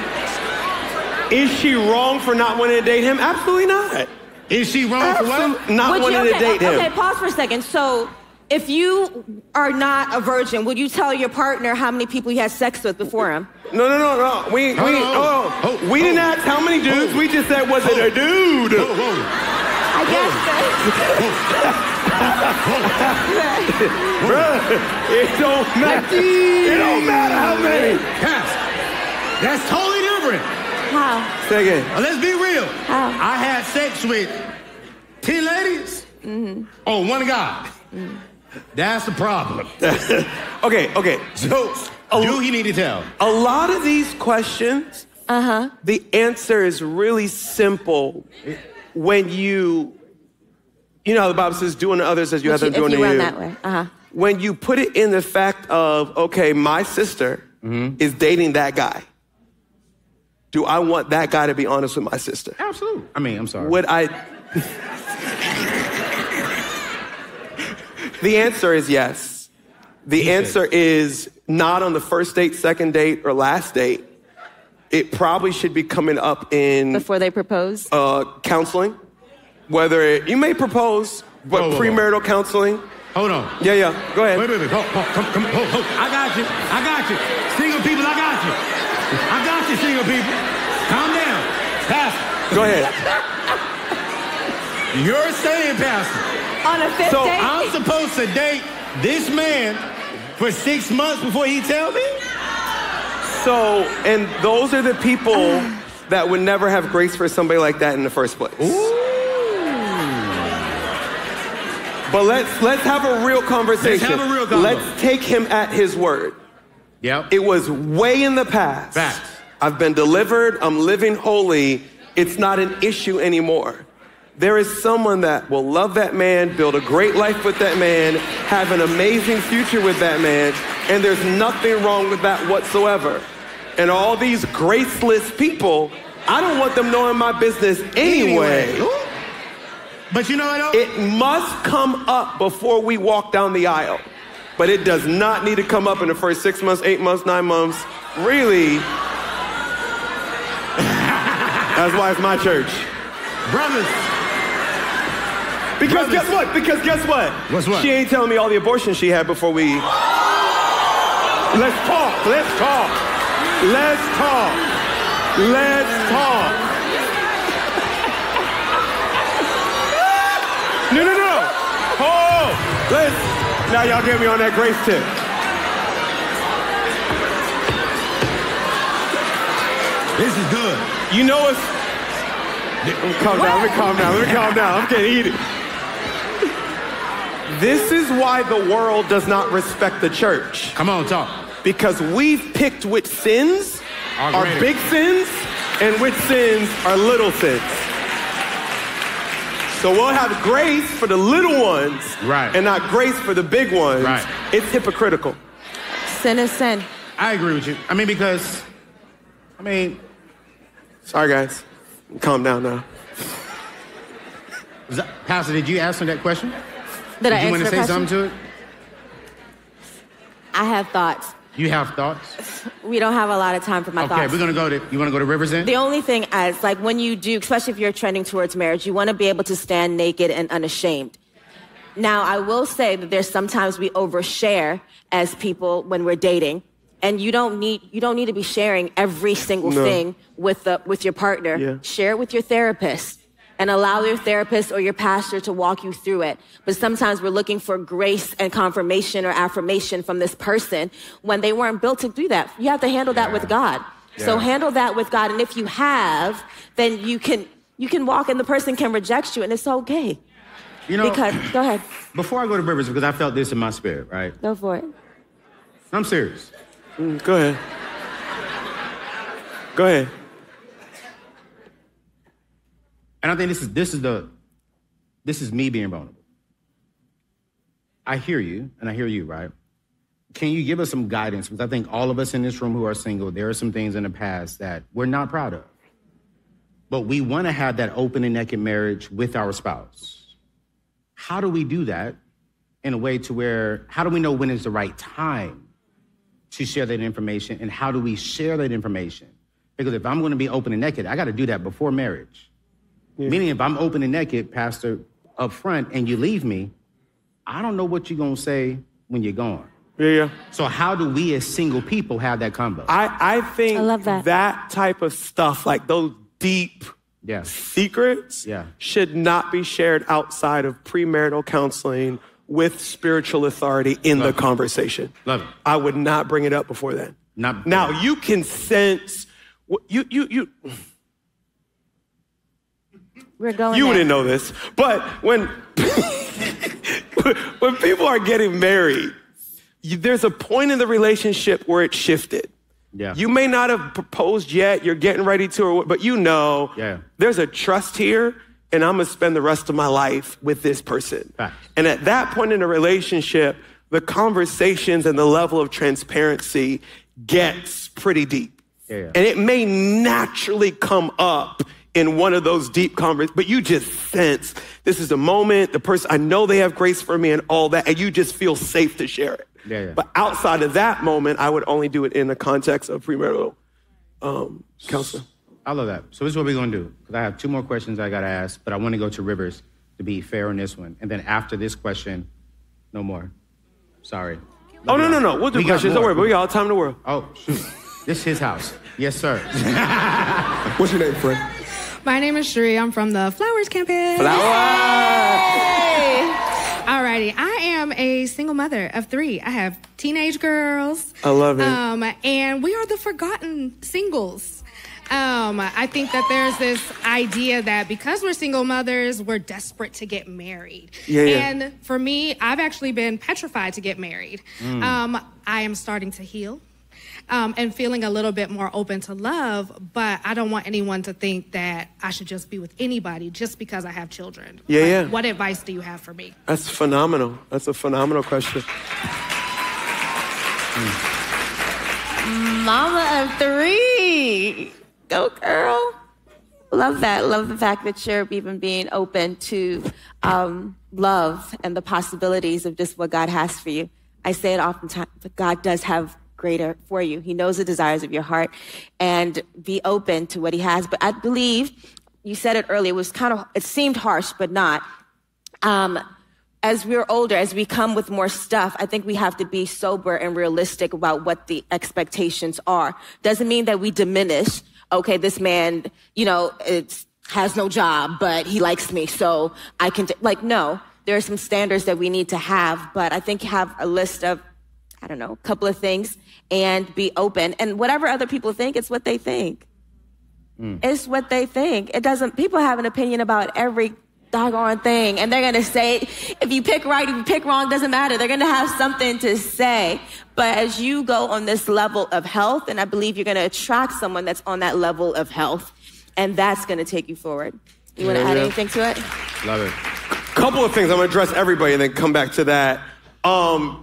[SPEAKER 1] Is she wrong for not wanting to date him? Absolutely not.
[SPEAKER 3] Is she wrong for what?
[SPEAKER 1] Not wanting to date him.
[SPEAKER 2] Okay, pause for a second. So, if you are not a virgin, would you tell your partner how many people you had sex with before him?
[SPEAKER 1] No. We didn't ask how many dudes. We just said, was it a dude?
[SPEAKER 2] I guess
[SPEAKER 1] Bruh, it don't matter. It don't matter how many.
[SPEAKER 3] That's totally different.
[SPEAKER 2] How?
[SPEAKER 1] Say again.
[SPEAKER 3] Let's be real.
[SPEAKER 2] How?
[SPEAKER 3] I had sex with 10 ladies. Oh, one guy. That's the problem.
[SPEAKER 1] Okay. So,
[SPEAKER 3] do he need to tell?
[SPEAKER 1] A lot of these questions, the answer is really simple when you know how the Bible says, do unto others as you have them doing to you.
[SPEAKER 2] If you run that way.
[SPEAKER 1] When you put it in the fact of, okay, my sister is dating that guy. Do I want that guy to be honest with my sister?
[SPEAKER 3] Absolutely. I mean, I'm sorry.
[SPEAKER 1] Would I... The answer is yes. The answer is not on the first date, second date, or last date. It probably should be coming up in...
[SPEAKER 2] Before they propose?
[SPEAKER 1] Counseling. Whether you may propose, but premarital counseling.
[SPEAKER 3] Hold on.
[SPEAKER 1] Yeah. Go ahead.
[SPEAKER 3] Wait. Come. I got you. Single people, I got you. Single people. Calm down. Pastor.
[SPEAKER 1] Go ahead.
[SPEAKER 3] You're saying, Pastor.
[SPEAKER 2] On a fifth date?
[SPEAKER 3] I'm supposed to date this man for 6 months before he tell me?
[SPEAKER 1] So, and those are the people that would never have grace for somebody like that in the first place.
[SPEAKER 3] Ooh.
[SPEAKER 1] But let's have a real conversation. Let's take him at his word.
[SPEAKER 3] Yep.
[SPEAKER 1] It was way in the past.
[SPEAKER 3] Facts.
[SPEAKER 1] I've been delivered. I'm living holy. It's not an issue anymore. There is someone that will love that man, build a great life with that man, have an amazing future with that man, and there's nothing wrong with that whatsoever. And all these graceless people, I don't want them knowing my business anyway.
[SPEAKER 3] But you know what?
[SPEAKER 1] It must come up before we walk down the aisle. But it does not need to come up in the first 6 months, 8 months, 9 months. Really. That's why it's my church.
[SPEAKER 3] Brothers.
[SPEAKER 1] Because guess what?
[SPEAKER 3] What's what?
[SPEAKER 1] She ain't telling me all the abortions she had before we... Let's talk. No. Now y'all get me on that grace tip.
[SPEAKER 3] This is good.
[SPEAKER 1] You know what's... Let me calm down. I'm getting heated. This is why the world does not respect the church.
[SPEAKER 3] Come on, talk.
[SPEAKER 1] Because we've picked which sins are big sins and which sins are little sins. So we'll have grace for the little ones and not grace for the big ones.
[SPEAKER 3] Right.
[SPEAKER 1] It's hypocritical.
[SPEAKER 2] Sin is sin.
[SPEAKER 3] I agree with you.
[SPEAKER 1] Sorry, guys. Calm down now.
[SPEAKER 3] Pastor, did you answer that question?
[SPEAKER 2] Did I answer the question?
[SPEAKER 3] You want to say something to it?
[SPEAKER 2] I have thoughts.
[SPEAKER 3] You have thoughts?
[SPEAKER 2] We don't have a lot of time for my thoughts.
[SPEAKER 3] Okay, we're going to go to... You want to go to Rivers then?
[SPEAKER 2] The only thing is, like, when you do, especially if you're trending towards marriage, you want to be able to stand naked and unashamed. Now, I will say that there's sometimes we overshare as people when we're dating, and you don't need to be sharing every single thing with your partner.
[SPEAKER 1] Yeah.
[SPEAKER 2] Share it with your therapist and allow your therapist or your pastor to walk you through it. But sometimes we're looking for grace and confirmation or affirmation from this person when they weren't built to do that. You have to handle that with God. Yeah. So handle that with God. And if you have, then you can walk and the person can reject you and it's okay.
[SPEAKER 3] You know,
[SPEAKER 2] go ahead.
[SPEAKER 3] Before I go to Rivers, because I felt this in my spirit, right?
[SPEAKER 2] Go for it.
[SPEAKER 3] I'm serious.
[SPEAKER 1] Go ahead.
[SPEAKER 3] And I think this is me being vulnerable. I hear you, and I hear you, right? Can you give us some guidance? Because I think all of us in this room who are single, there are some things in the past that we're not proud of. But we want to have that open and naked marriage with our spouse. How do we do that in a way to where, how do we know when is the right time to share that information? And how do we share that information? Because if I'm going to be open and naked, I got to do that before marriage. Yeah. Meaning if I'm open and naked, Pastor, up front, and you leave me, I don't know what you're going to say when you're gone.
[SPEAKER 1] Yeah.
[SPEAKER 3] So how do we as single people have that combo?
[SPEAKER 1] I think
[SPEAKER 2] I love that
[SPEAKER 1] type of stuff, like those deep secrets, should not be shared outside of premarital counseling with spiritual authority in the conversation.
[SPEAKER 3] Love it.
[SPEAKER 1] I would not bring it up before then. Now, you can sense...
[SPEAKER 2] We're going
[SPEAKER 1] You
[SPEAKER 2] there.
[SPEAKER 1] wouldn't know this, but when people are getting married, there's a point in the relationship where it shifted.
[SPEAKER 3] Yeah.
[SPEAKER 1] You may not have proposed yet, you're getting ready to, but there's a trust here, and I'm going to spend the rest of my life with this person.
[SPEAKER 3] Fact.
[SPEAKER 1] And at that point in the relationship, the conversations and the level of transparency gets pretty deep.
[SPEAKER 3] Yeah.
[SPEAKER 1] And it may naturally come up in one of those deep conversations, but you just sense this is the moment, the person, I know they have grace for me and all that, and you just feel safe to share it.
[SPEAKER 3] Yeah.
[SPEAKER 1] But outside of that moment, I would only do it in the context of premarital counseling.
[SPEAKER 3] I love that. So this is what we're going to do, because I have two more questions I got to ask, but I want to go to Rivers to be fair on this one. And then after this question, no more. Sorry.
[SPEAKER 1] No. We'll do questions. Don't worry, but we got all the time in the world.
[SPEAKER 3] Oh, shoot. This is his house. Yes, sir.
[SPEAKER 9] What's your name, friend?
[SPEAKER 11] My name is Sheree. I'm from the Flowers campus. Alrighty. I am a single mother of 3. I have teenage girls.
[SPEAKER 1] I love it.
[SPEAKER 11] And we are the forgotten singles. I think that there's this idea that because we're single mothers, we're desperate to get married.
[SPEAKER 1] Yeah.
[SPEAKER 11] And for me, I've actually been petrified to get married. I am starting to heal. And feeling a little bit more open to love, but I don't want anyone to think that I should just be with anybody just because I have children.
[SPEAKER 1] Yeah.
[SPEAKER 11] What advice do you have for me?
[SPEAKER 1] That's phenomenal. That's a phenomenal question.
[SPEAKER 2] Mama of 3. Go, girl. Love that. Love the fact that you're even being open to love and the possibilities of just what God has for you. I say it oftentimes, but God does have greater for you. He knows the desires of your heart, and be open to what he has. But I believe, you said it earlier, it seemed harsh, but not. As we're older, as we come with more stuff, I think we have to be sober and realistic about what the expectations are. Doesn't mean that we diminish, okay, this man, has no job, but he likes me, so I can, no. There are some standards that we need to have, but I think have a list of, a couple of things, and be open. And whatever other people think, it's what they think. It's what they think. People have an opinion about every doggone thing, and they're going to say, if you pick right, if you pick wrong, doesn't matter. They're going to have something to say. But as you go on this level of health, and I believe you're going to attract someone that's on that level of health, and that's going to take you forward. You want to add anything to it?
[SPEAKER 3] Love it.
[SPEAKER 1] Couple of things. I'm going to address everybody and then come back to that.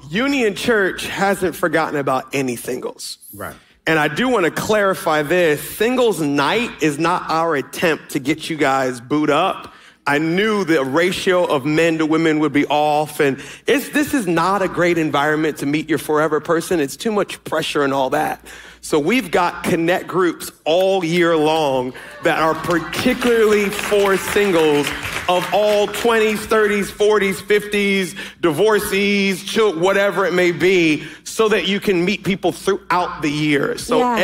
[SPEAKER 1] Union Church hasn't forgotten about any singles.
[SPEAKER 3] Right.
[SPEAKER 1] And I do want to clarify this. Singles night is not our attempt to get you guys booed up. I knew the ratio of men to women would be off, and this is not a great environment to meet your forever person. It's too much pressure and all that. So we've got connect groups all year long that are particularly for singles of all 20s, 30s, 40s, 50s, divorcees, whatever it may be, so that you can meet people throughout the year. So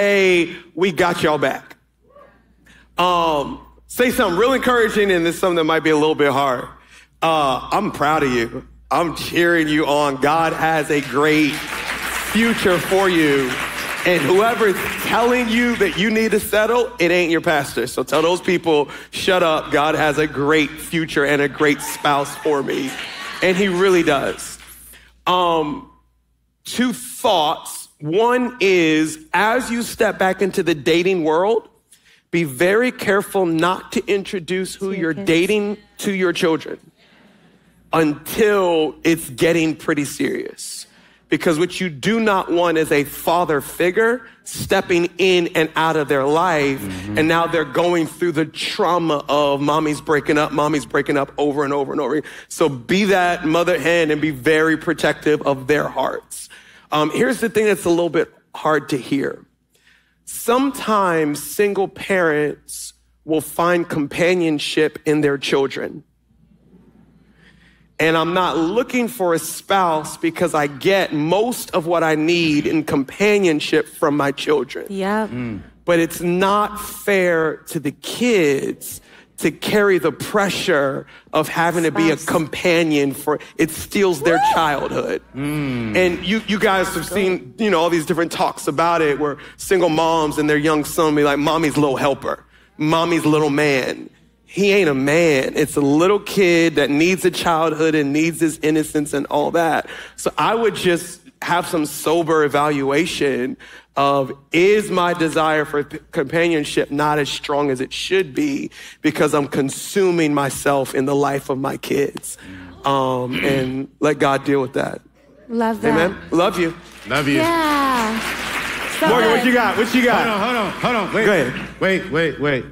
[SPEAKER 1] we got y'all back. Say something real encouraging, and this something that might be a little bit hard. I'm proud of you. I'm cheering you on. God has a great future for you. And whoever's telling you that you need to settle, it ain't your pastor. So tell those people, shut up. God has a great future and a great spouse for me. And he really does. Two thoughts. One is, as you step back into the dating world, be very careful not to introduce who you're dating to your children until it's getting pretty serious. Because what you do not want is a father figure stepping in and out of their life, and now they're going through the trauma of mommy's breaking up over and over and over. So be that mother hen and be very protective of their hearts. Here's the thing that's a little bit hard to hear. Sometimes single parents will find companionship in their children. And I'm not looking for a spouse because I get most of what I need in companionship from my children.
[SPEAKER 2] Yeah.
[SPEAKER 1] But it's not fair to the kids to carry the pressure of having to be a companion it steals their childhood. And you guys have seen, all these different talks about it where single moms and their young son be like, mommy's little helper, mommy's little man. He ain't a man. It's a little kid that needs a childhood and needs his innocence and all that. So I would just have some sober evaluation of, is my desire for companionship not as strong as it should be because I'm consuming myself in the life of my kids? And let God deal with that.
[SPEAKER 2] Love that.
[SPEAKER 1] Amen. Love you.
[SPEAKER 3] Love you.
[SPEAKER 2] Yeah. So
[SPEAKER 1] Morgan, what you got?
[SPEAKER 3] Hold on.
[SPEAKER 1] Wait. Go ahead.
[SPEAKER 3] Wait.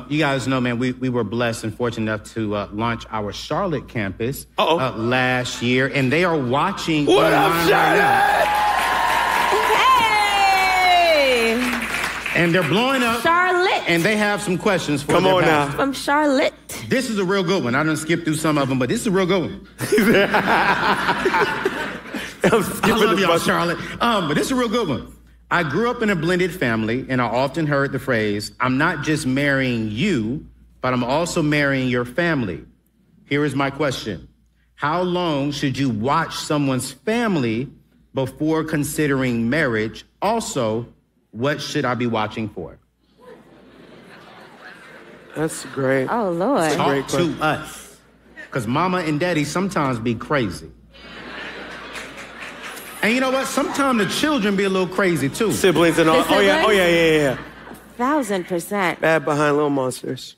[SPEAKER 3] You guys know, man, we were blessed and fortunate enough to launch our Charlotte campus last year, and they are watching.
[SPEAKER 1] What up, Charlotte?
[SPEAKER 2] Hey!
[SPEAKER 3] And they're blowing up.
[SPEAKER 2] Charlotte.
[SPEAKER 3] And they have some questions for
[SPEAKER 1] Come
[SPEAKER 3] their
[SPEAKER 1] on
[SPEAKER 3] pastor.
[SPEAKER 1] now.
[SPEAKER 2] From Charlotte.
[SPEAKER 3] This is a real good one. I done skipped through some of them, but this is a real good one. I love y'all, Charlotte. But this is a real good one. I grew up in a blended family, and I often heard the phrase, I'm not just marrying you, but I'm also marrying your family. Here is my question. How long should you watch someone's family before considering marriage? Also, what should I be watching for?
[SPEAKER 1] That's great.
[SPEAKER 2] Oh, Lord.
[SPEAKER 3] Talk to us. Because mama and daddy sometimes be crazy. And you know what? Sometimes the children be a little crazy, too.
[SPEAKER 1] Siblings and all. Oh, yeah.
[SPEAKER 2] 1,000%.
[SPEAKER 1] Bad behind little monsters.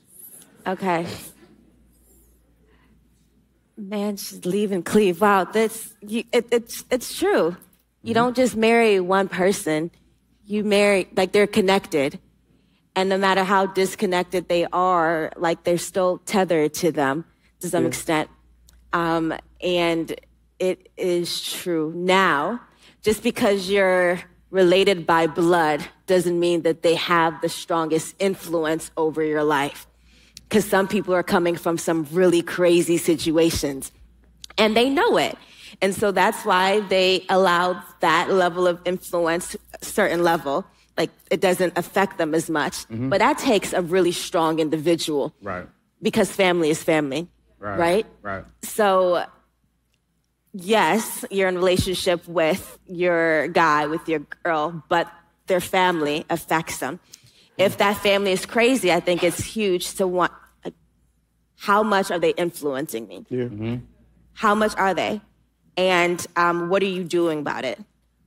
[SPEAKER 2] Okay. Man, she's leaving Cleve. Wow, it's true. You don't just marry one person. You marry, they're connected. And no matter how disconnected they are, they're still tethered to them to some extent. And it is true. Now, just because you're related by blood doesn't mean that they have the strongest influence over your life. Because some people are coming from some really crazy situations, and they know it. And so that's why they allow that level of influence, a certain level, like it doesn't affect them as much. But that takes a really strong individual.
[SPEAKER 3] Right.
[SPEAKER 2] Because family is family, right?
[SPEAKER 3] Right.
[SPEAKER 2] So, yes, you're in a relationship with your guy, with your girl, but their family affects them. If that family is crazy, I think it's huge to want, like, how much are they influencing me?
[SPEAKER 1] Yeah.
[SPEAKER 2] How much are they? And what are you doing about it?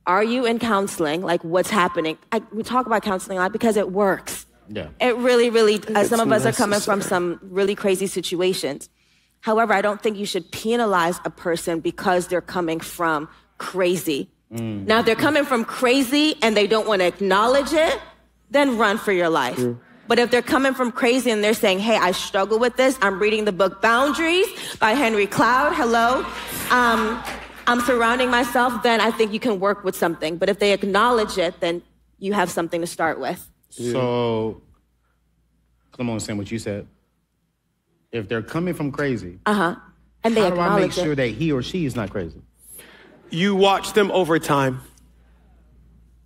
[SPEAKER 2] Are you in counseling? Like, what's happening? We talk about counseling a lot because it works.
[SPEAKER 3] Yeah.
[SPEAKER 2] It really, really, some of us are coming from some really crazy situations. However, I don't think you should penalize a person because they're coming from crazy. Now, if they're coming from crazy and they don't want to acknowledge it, then run for your life. But if they're coming from crazy and they're saying, hey, I struggle with this, I'm reading the book Boundaries by Henry Cloud, hello, I'm surrounding myself, then I think you can work with something. But if they acknowledge it, then you have something to start with.
[SPEAKER 3] So, come on, Sam, what you said. If they're coming from crazy,
[SPEAKER 2] and they
[SPEAKER 3] how do I make
[SPEAKER 2] acknowledge
[SPEAKER 3] sure
[SPEAKER 2] it.
[SPEAKER 3] that he or she is not crazy?
[SPEAKER 1] You watch them over time.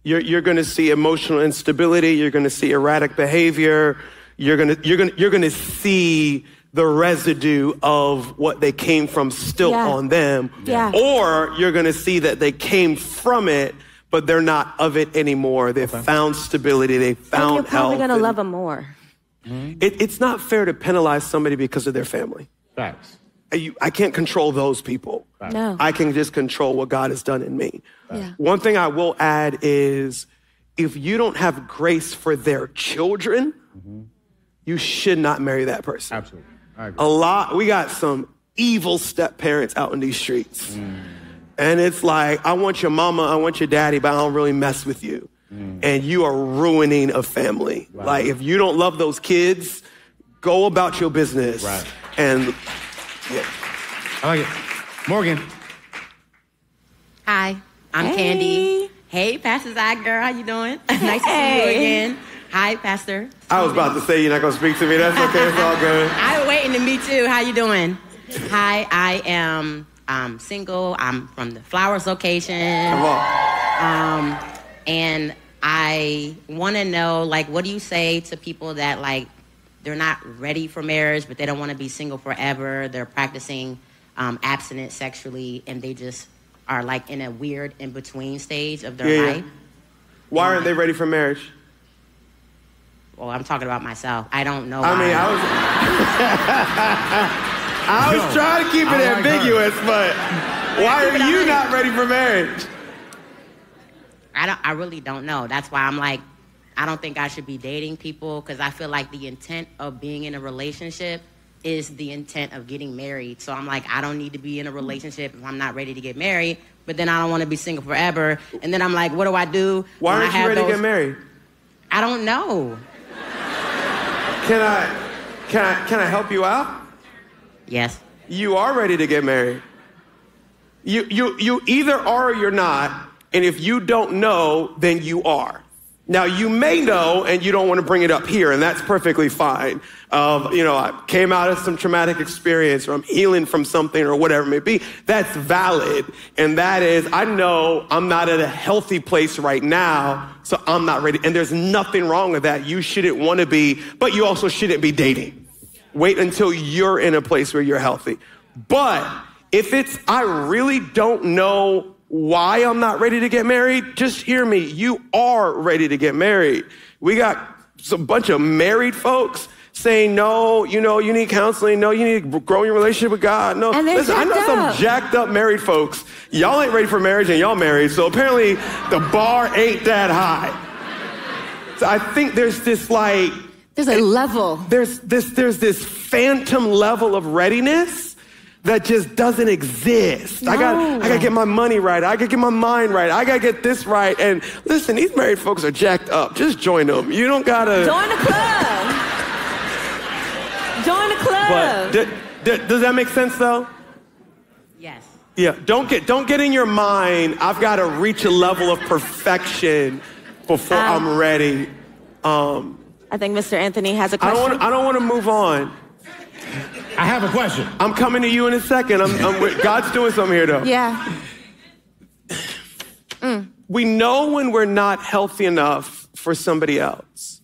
[SPEAKER 1] You're going to see emotional instability. You're going to see erratic behavior. You're going to see the residue of what they came from still on them.
[SPEAKER 2] Yeah.
[SPEAKER 1] Or you're going to see that they came from it, but they're not of it anymore. They've found stability. They found
[SPEAKER 2] You're probably
[SPEAKER 1] health.
[SPEAKER 2] going to love them more.
[SPEAKER 1] It's not fair to penalize somebody because of their family.
[SPEAKER 3] Facts.
[SPEAKER 1] I can't control those people.
[SPEAKER 2] No.
[SPEAKER 1] I can just control what God has done in me.
[SPEAKER 2] Yeah.
[SPEAKER 1] One thing I will add is if you don't have grace for their children, you should not marry that person.
[SPEAKER 3] Absolutely. I agree.
[SPEAKER 1] We got some evil step parents out in these streets. And it's like, I want your mama, I want your daddy, but I don't really mess with you. And you are ruining a family.
[SPEAKER 3] Wow.
[SPEAKER 1] Like, if you don't love those kids, go about your business.
[SPEAKER 3] Right.
[SPEAKER 1] And yeah.
[SPEAKER 3] I like it. Morgan.
[SPEAKER 12] Hi, I'm Candy. Hey, Pastor Zach, girl, how you doing? Nice to see you again. Hi, Pastor.
[SPEAKER 1] I was about to say you're not going to speak to me. That's okay. It's all good.
[SPEAKER 12] I'm waiting to meet you. How you doing? Hi, I am single. I'm from the Flowers location.
[SPEAKER 1] Come on.
[SPEAKER 12] And I want to know, like, what do you say to people that, like, they're not ready for marriage, but they don't want to be single forever. They're practicing abstinence sexually, and they just are, like, in a weird in-between stage of their life.
[SPEAKER 1] Why aren't they ready for marriage?
[SPEAKER 12] Well, I'm talking about myself. I don't know.
[SPEAKER 1] I mean, I was trying to keep it ambiguous, but why are you not ready for marriage?
[SPEAKER 12] I really don't know. That's why I'm like, I don't think I should be dating people because I feel like the intent of being in a relationship is the intent of getting married. So I'm like, I don't need to be in a relationship if I'm not ready to get married, but then I don't want to be single forever. And then I'm like, what do I do?
[SPEAKER 1] Why aren't you ready to get married?
[SPEAKER 12] I don't know.
[SPEAKER 1] Can I help you out?
[SPEAKER 12] Yes.
[SPEAKER 1] You are ready to get married. You either are or you're not, and if you don't know, then you are. Now, you may know, and you don't want to bring it up here, and that's perfectly fine. I came out of some traumatic experience, or I'm healing from something, or whatever it may be. That's valid, and that is, I know I'm not at a healthy place right now, so I'm not ready. And there's nothing wrong with that. You shouldn't want to be, but you also shouldn't be dating. Wait until you're in a place where you're healthy. But if it's, I really don't know why I'm not ready to get married, just hear me. You are ready to get married. We got a bunch of married folks saying, no, you need counseling. No, you need to grow your relationship with God. No, listen, I know some jacked up married folks. Y'all ain't ready for marriage and y'all married. So apparently the bar ain't that high. So I think there's this
[SPEAKER 2] there's a level.
[SPEAKER 1] There's this phantom level of readiness that just doesn't exist. No. I gotta get my money right. I gotta get my mind right. I gotta get this right. And listen, these married folks are jacked up. Just join them. You don't gotta
[SPEAKER 2] join the club. Join the club.
[SPEAKER 1] But does that make sense though?
[SPEAKER 12] Yes.
[SPEAKER 1] Yeah, don't get in your mind, I've got to reach a level of perfection before I'm ready.
[SPEAKER 2] I think Mr. Anthony has a question.
[SPEAKER 1] I don't want to move on.
[SPEAKER 3] I have a question.
[SPEAKER 1] I'm coming to you in a second. God's doing something here, though.
[SPEAKER 2] Yeah.
[SPEAKER 1] We know when we're not healthy enough for somebody else,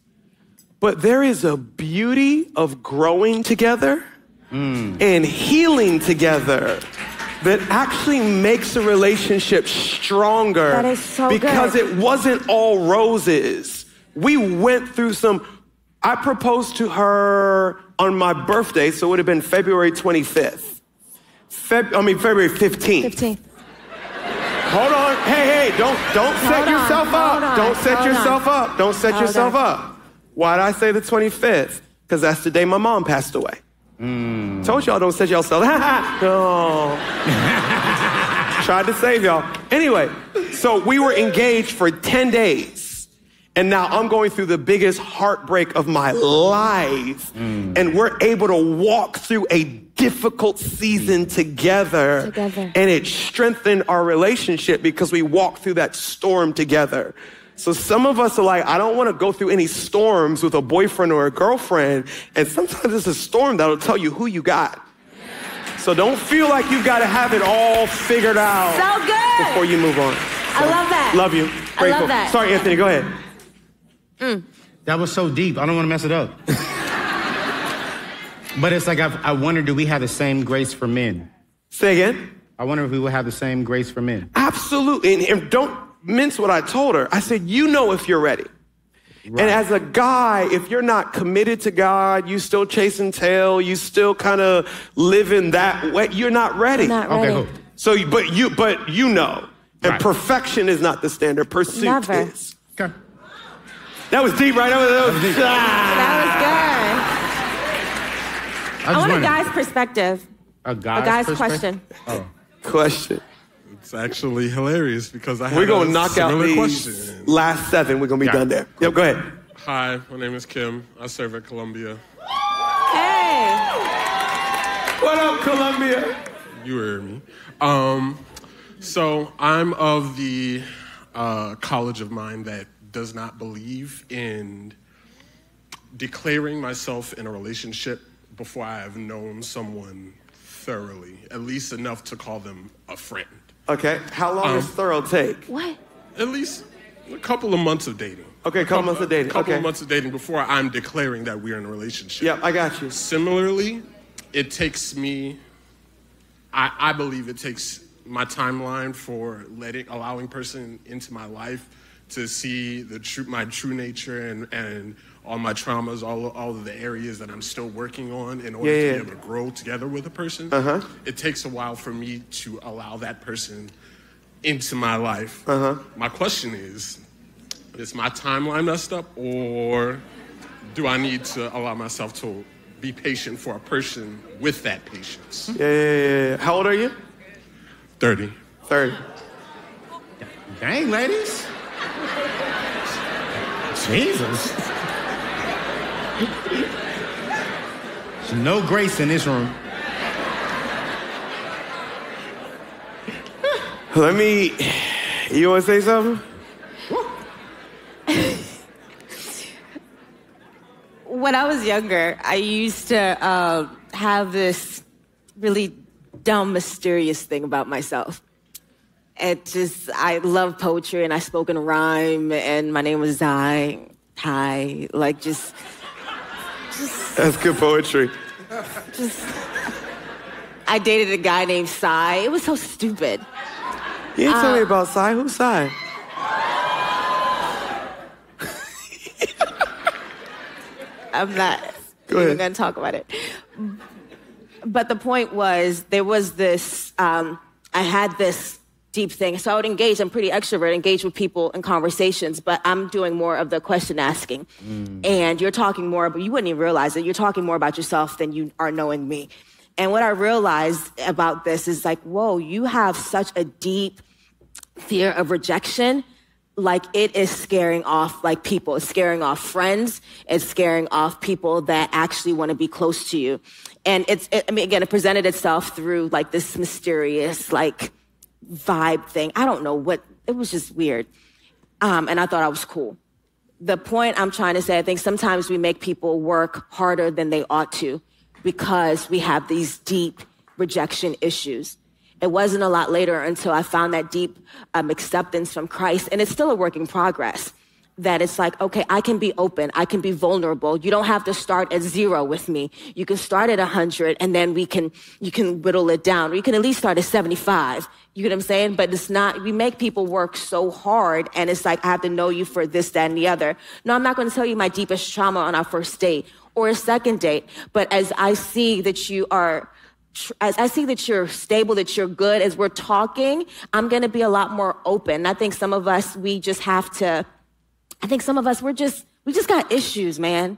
[SPEAKER 1] but there is a beauty of growing together and healing together that actually makes a relationship stronger.
[SPEAKER 2] That is so
[SPEAKER 1] because
[SPEAKER 2] good.
[SPEAKER 1] it wasn't all roses. We went through I proposed to her on my birthday, so it would have been February 25th. February 15th.
[SPEAKER 2] 15th.
[SPEAKER 1] Hold on. Hey, don't set yourself up. Don't set yourself up. Don't set yourself up. Why'd I say the 25th? Because that's the day my mom passed away. Told y'all don't set yourself up. No. Tried to save y'all. Anyway, so we were engaged for 10 days. And now I'm going through the biggest heartbreak of my life. And we're able to walk through a difficult season together. And it strengthened our relationship because we walked through that storm together. So some of us are like, I don't want to go through any storms with a boyfriend or a girlfriend. And sometimes it's a storm that'll tell you who you got. So don't feel like you've got to have it all figured out before you move on.
[SPEAKER 2] I love that.
[SPEAKER 1] Love you. Grateful.
[SPEAKER 2] I love that.
[SPEAKER 1] Sorry, Anthony, go ahead.
[SPEAKER 3] That was so deep. I don't want to mess it up. But it's like, I wonder, do we have the same grace for men?
[SPEAKER 1] Say again?
[SPEAKER 3] I wonder if we will have the same grace for men.
[SPEAKER 1] Absolutely. And don't mince what I told her. I said, you know if you're ready. Right. And as a guy, if you're not committed to God, you still chasing tail, you still kind of living that way, you're not ready.
[SPEAKER 2] You're not ready.
[SPEAKER 1] Okay, cool. So, but you know. And right. Perfection is not the standard. Pursuit is.
[SPEAKER 3] Okay.
[SPEAKER 1] That was deep, right? That was deep.
[SPEAKER 2] That was good. I want a guy's perspective.
[SPEAKER 3] A guy's
[SPEAKER 2] question.
[SPEAKER 3] Oh.
[SPEAKER 1] Question.
[SPEAKER 13] It's actually hilarious because I have
[SPEAKER 1] We're going to knock out these
[SPEAKER 13] question.
[SPEAKER 1] last 7. We're going to be done there. Yep, go ahead.
[SPEAKER 13] Hi, my name is Kim. I serve at Columbia.
[SPEAKER 2] Hey.
[SPEAKER 1] What up, Columbia?
[SPEAKER 13] You heard me. So I'm of the college of mine that does not believe in declaring myself in a relationship before I have known someone thoroughly, at least enough to call them a friend.
[SPEAKER 1] Okay, how long does thorough take?
[SPEAKER 2] What?
[SPEAKER 13] At least a couple of months of dating.
[SPEAKER 1] Okay, a couple months of dating.
[SPEAKER 13] A couple of months of dating before I'm declaring that we're in a relationship.
[SPEAKER 1] Yep, I got you.
[SPEAKER 13] Similarly, it takes me, I believe it takes my timeline for allowing person into my life to see my true nature and all my traumas, all of the areas that I'm still working on in order to be able to grow together with a person. It takes a while for me to allow that person into my life. My question is my timeline messed up, or do I need to allow myself to be patient for a person with that patience?
[SPEAKER 1] Yeah. How old are you?
[SPEAKER 13] 30.
[SPEAKER 1] 30.
[SPEAKER 3] Dang, ladies. Jesus. There's no grace in this room.
[SPEAKER 1] You want to say something?
[SPEAKER 2] When I was younger, I used to have this really dumb, mysterious thing about myself. I love poetry, and I spoke in rhyme, and my name was Ty, like just.
[SPEAKER 1] That's good poetry.
[SPEAKER 2] I dated a guy named Cy. It was so stupid.
[SPEAKER 1] You didn't tell me about Cy. Who's Cy?
[SPEAKER 2] I'm not even going to talk about it. But the point was, there was this, I had this deep thing. So I would engage, I'm pretty extrovert, engage with people in conversations, but I'm doing more of the question asking. And you're talking more, but you wouldn't even realize it. You're talking more about yourself than you are knowing me. And what I realized about this is like, whoa, you have such a deep fear of rejection like it is scaring off like people. It's scaring off friends. It's scaring off people that actually want to be close to you. And it presented itself through like this mysterious like vibe thing. I don't know what, it was just weird. And I thought I was cool. The point I'm trying to say, I think sometimes we make people work harder than they ought to because we have these deep rejection issues. It wasn't a lot later until I found that deep acceptance from Christ. And it's still a work in progress. That it's like, okay, I can be open. I can be vulnerable. You don't have to start at 0 with me. You can start at 100 and then you can whittle it down. Or you can at least start at 75. You know what I'm saying? But it's not, we make people work so hard and it's like, I have to know you for this, that, and the other. No, I'm not going to tell you my deepest trauma on our first date or a second date. But as I see that you're stable, that you're good, as we're talking, I'm going to be a lot more open. I think some of us, we just got issues, man.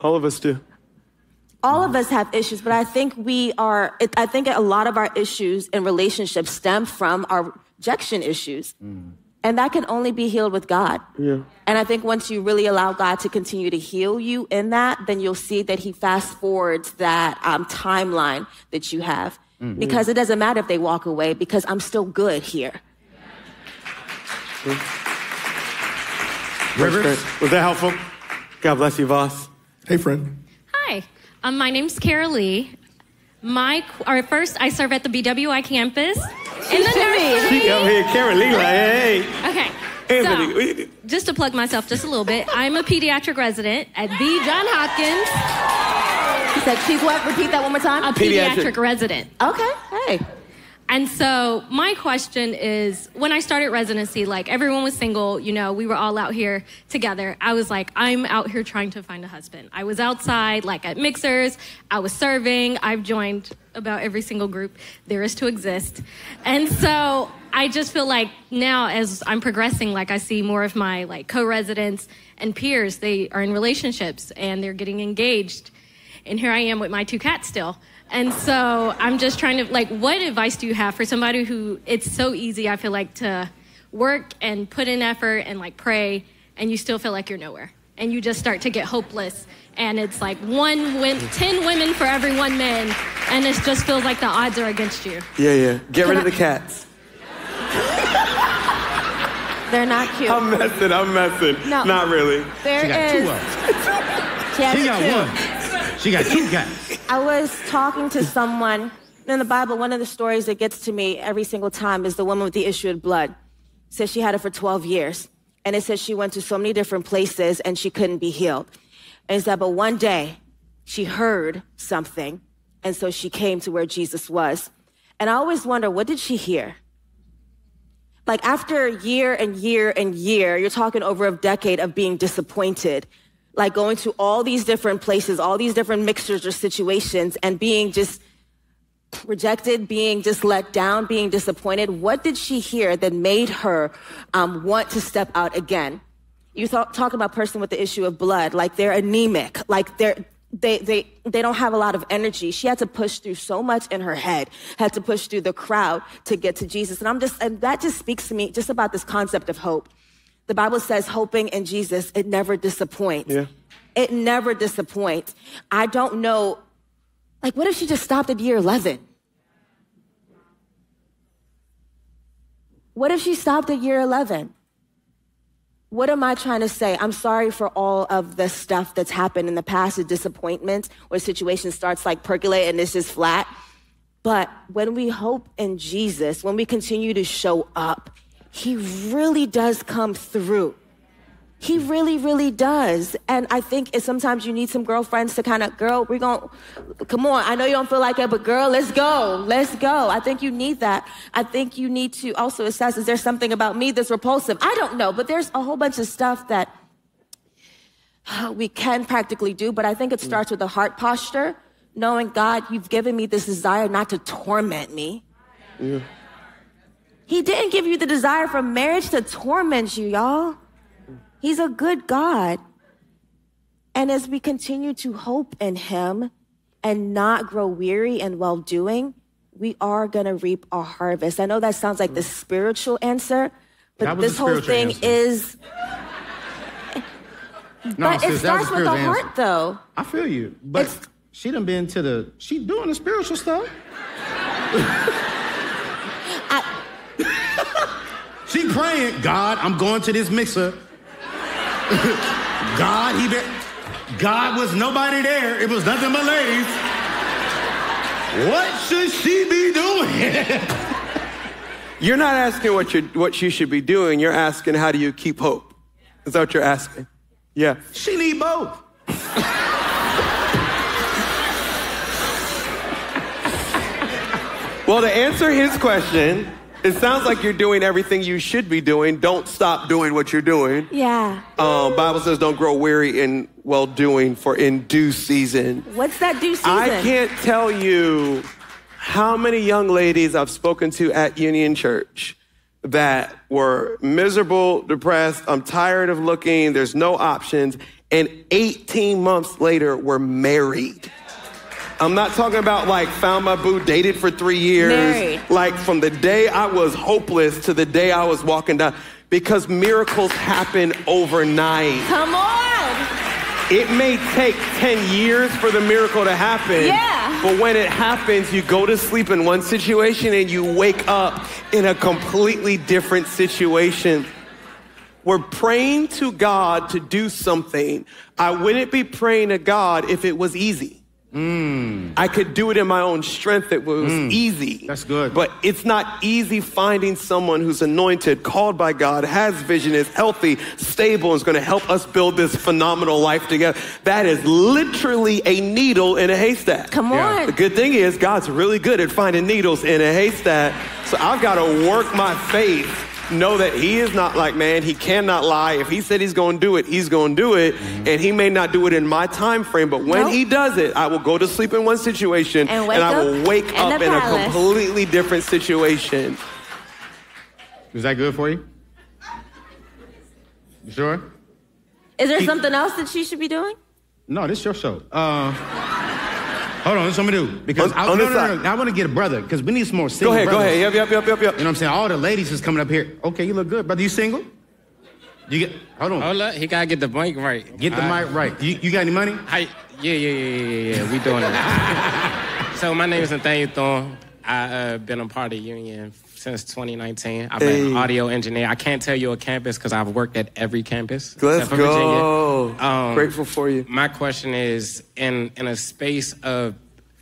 [SPEAKER 1] All of us do.
[SPEAKER 2] All of us have issues, but I think I think a lot of our issues in relationships stem from our rejection issues. And that can only be healed with God.
[SPEAKER 1] Yeah.
[SPEAKER 2] And I think once you really allow God to continue to heal you in that, then you'll see that he fast forwards that timeline that you have. Because it doesn't matter if they walk away because I'm still good here.
[SPEAKER 1] Rivers, was that helpful? God bless you, Voss.
[SPEAKER 9] Hey, friend.
[SPEAKER 14] Hi, my name's Kara Lee. I serve at the BWI campus in the nursery.
[SPEAKER 1] She come here, Kara Lee, like, hey.
[SPEAKER 14] Okay.
[SPEAKER 1] Anthony,
[SPEAKER 14] so, just to plug myself just a little bit, I'm a pediatric resident at the John Hopkins.
[SPEAKER 2] She said she's what? Repeat that one more time.
[SPEAKER 14] A pediatric resident.
[SPEAKER 2] Okay. Hey.
[SPEAKER 14] And so my question is, when I started residency, like everyone was single, you know, we were all out here together. I was like, I'm out here trying to find a husband. I was outside, like at mixers. I was serving. I've joined about every single group there is to exist. And so I just feel like now as I'm progressing, like I see more of my like co-residents and peers, they are in relationships and they're getting engaged. And here I am with my 2 cats still. And so I'm just trying to, like, what advice do you have for somebody who it's so easy, I feel like, to work and put in effort and, like, pray, and you still feel like you're nowhere. And you just start to get hopeless. And it's like 10 women for every 1 man. And it just feels like the odds are against you.
[SPEAKER 1] Yeah. Get rid of the cats.
[SPEAKER 2] They're not cute.
[SPEAKER 1] I'm messing.
[SPEAKER 2] No.
[SPEAKER 1] Not really.
[SPEAKER 2] There
[SPEAKER 3] she got
[SPEAKER 2] is.
[SPEAKER 3] 2 of them. She got 1. She got 2 cats.
[SPEAKER 2] I was talking to someone in the Bible. One of the stories that gets to me every single time is the woman with the issue of blood. It says she had it for 12 years. And it says she went to so many different places and she couldn't be healed. And it said, but one day she heard something. And so she came to where Jesus was. And I always wonder, what did she hear? Like after year and year and year, you're talking over a decade of being disappointed, like going to all these different places, all these different mixtures or situations and being just rejected, being just let down, being disappointed. What did she hear that made her want to step out again? You talk about a person with the issue of blood, like they're anemic, like they don't have a lot of energy. She had to push through so much in her head, had to push through the crowd to get to Jesus. And that just speaks to me just about this concept of hope. The Bible says hoping in Jesus, it never disappoints.
[SPEAKER 1] Yeah.
[SPEAKER 2] It never disappoints. I don't know, like what if she just stopped at year 11? What if she stopped at year 11? What am I trying to say? I'm sorry for all of the stuff that's happened in the past, the disappointments, where situation starts like percolate and it's just flat. But when we hope in Jesus, when we continue to show up, he really does come through. He really, really does. And I think sometimes you need some girlfriends to kind of, girl, come on. I know you don't feel like it, but girl, let's go. Let's go. I think you need that. I think you need to also assess, is there something about me that's repulsive? I don't know, but there's a whole bunch of stuff that we can practically do. But I think it starts with a heart posture, knowing, God, you've given me this desire not to torment me.
[SPEAKER 1] Yeah.
[SPEAKER 2] He didn't give you the desire for marriage to torment you, y'all. He's a good God. And as we continue to hope in him and not grow weary in well-doing, we are going to reap a harvest. I know that sounds like the spiritual answer, But this whole thing is...
[SPEAKER 3] No,
[SPEAKER 2] but
[SPEAKER 3] sis,
[SPEAKER 2] it starts with the heart, though.
[SPEAKER 3] I feel you. But she done been to she doing the spiritual stuff. She praying, God, I'm going to this mixer. God was nobody there. It was nothing but ladies. What should she be doing?
[SPEAKER 1] You're not asking what she should be doing. You're asking, how do you keep hope? Is that what you're asking? Yeah.
[SPEAKER 3] She need both.
[SPEAKER 1] Well, to answer his question, it sounds like you're doing everything you should be doing. Don't stop doing what you're doing.
[SPEAKER 2] Yeah.
[SPEAKER 1] Bible says don't grow weary in well-doing, for in due season.
[SPEAKER 2] What's that due season?
[SPEAKER 1] I can't tell you how many young ladies I've spoken to at Union Church that were miserable, depressed, I'm tired of looking, there's no options, and 18 months later were married. I'm not talking about like found my boo, dated for 3 years.
[SPEAKER 2] Married.
[SPEAKER 1] Like from the day I was hopeless to the day I was walking down, because miracles happen overnight.
[SPEAKER 2] Come on.
[SPEAKER 1] It may take 10 years for the miracle to happen.
[SPEAKER 2] Yeah.
[SPEAKER 1] But when it happens, you go to sleep in one situation and you wake up in a completely different situation. We're praying to God to do something. I wouldn't be praying to God if it was easy. I could do it in my own strength. It was easy.
[SPEAKER 3] That's good.
[SPEAKER 1] But it's not easy finding someone who's anointed, called by God, has vision, is healthy, stable, and is going to help us build this phenomenal life together. That is literally a needle in a haystack.
[SPEAKER 2] Come on.
[SPEAKER 1] The good thing is God's really good at finding needles in a haystack. So I've got to work my faith. Know that he is not like man. He cannot lie. If he said he's going to do it, he's going to do it. And he may not do it in my time frame, but when he does it, I will go to sleep in one situation and I will wake up in a completely different situation.
[SPEAKER 3] Is that good for you? You sure?
[SPEAKER 2] Is there something else that she should be doing?
[SPEAKER 3] No, this is your show. Hold on, this is what I'm gonna do. Because I want to get a brother, because we need some more single brothers.
[SPEAKER 1] Go ahead. Yep.
[SPEAKER 3] You know what I'm saying? All the ladies is coming up here. Okay, you look good. Brother, you single? Hold on.
[SPEAKER 15] Hold up, he gotta get the mic right.
[SPEAKER 3] Get the mic right. You got any money?
[SPEAKER 15] Yeah. We doing it. So my name is Nathaniel Thorne. I've been a part of Union since 2019. I've been an audio engineer. I can't tell you a campus because I've worked at every campus.
[SPEAKER 1] Let's go. Grateful for you.
[SPEAKER 15] My question is, in a space of,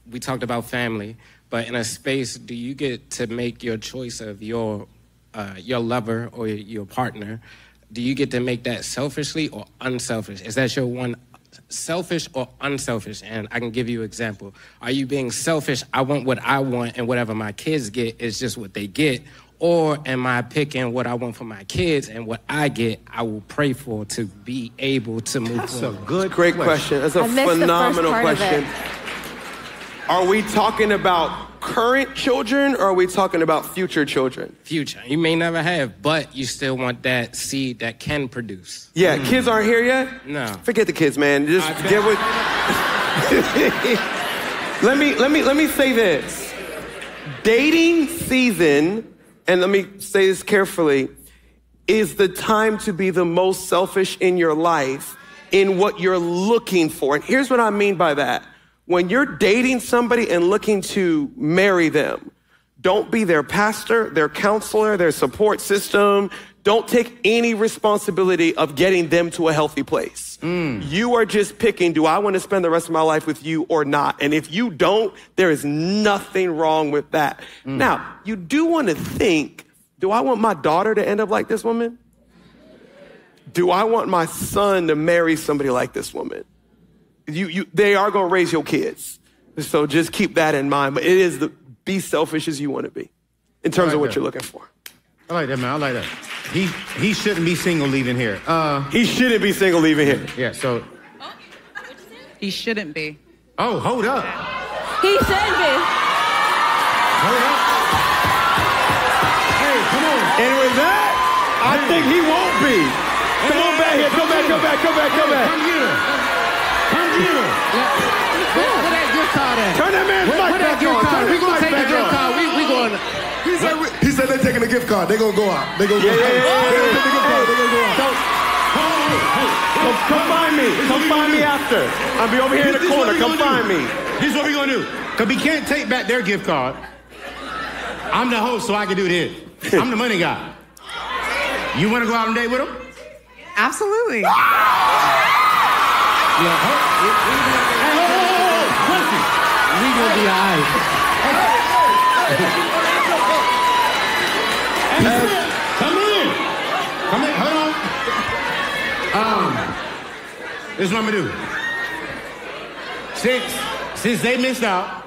[SPEAKER 15] we talked about family, but in a space, do you get to make your choice of your lover or your partner? Do you get to make that selfishly or unselfish? Is that your one, selfish or unselfish? And I can give you an example. Are you being selfish? I want what I want, and whatever my kids get is just what they get. Or am I picking what I want for my kids, and what I get, I will pray for to be able to move forward?
[SPEAKER 3] That's a
[SPEAKER 1] great question. That's a phenomenal question. Are we talking about current children, or are we talking about future children?
[SPEAKER 15] Future. You may never have, but you still want that seed that can produce.
[SPEAKER 1] Yeah, kids aren't here yet?
[SPEAKER 15] No.
[SPEAKER 1] Forget the kids, man. Just get with... Let me say this. Dating season, and let me say this carefully, is the time to be the most selfish in your life in what you're looking for. And here's what I mean by that. When you're dating somebody and looking to marry them, don't be their pastor, their counselor, their support system. Don't take any responsibility of getting them to a healthy place. You are just picking, do I want to spend the rest of my life with you or not? And if you don't, there is nothing wrong with that. Now, you do want to think, do I want my daughter to end up like this woman? Do I want my son to marry somebody like this woman? They are going to raise your kids. So just keep that in mind. But it is be selfish as you want to be in terms of what you're looking for.
[SPEAKER 3] I like that, man. I like that. He shouldn't be single leaving here.
[SPEAKER 1] He shouldn't be single leaving here.
[SPEAKER 3] Yeah, so.
[SPEAKER 16] He shouldn't be.
[SPEAKER 3] Oh, hold up.
[SPEAKER 2] He shouldn't be.
[SPEAKER 3] Hold up. Hey, come on.
[SPEAKER 1] And with that, I think he won't be. Come on back here. Come back.
[SPEAKER 3] Come here. Where that gift card at?
[SPEAKER 1] Turn that man's mic back on.
[SPEAKER 3] We gonna take the gift card. We going.
[SPEAKER 9] He said they're taking the gift gift card. They're going to go out. They're going to go out.
[SPEAKER 1] Yeah.
[SPEAKER 9] They're going to go out.
[SPEAKER 1] Come find me. Come find me after. I'll be over here in the corner. Come find me.
[SPEAKER 3] This is what we're going to do. Because we can't take back their gift card. I'm the host, so I can do this. I'm the money guy. You want to go out on a date with him?
[SPEAKER 16] Absolutely.
[SPEAKER 3] Yeah. Listen. We gonna be all right. Come in. Hold on. This is what I'm gonna do. Since they missed out.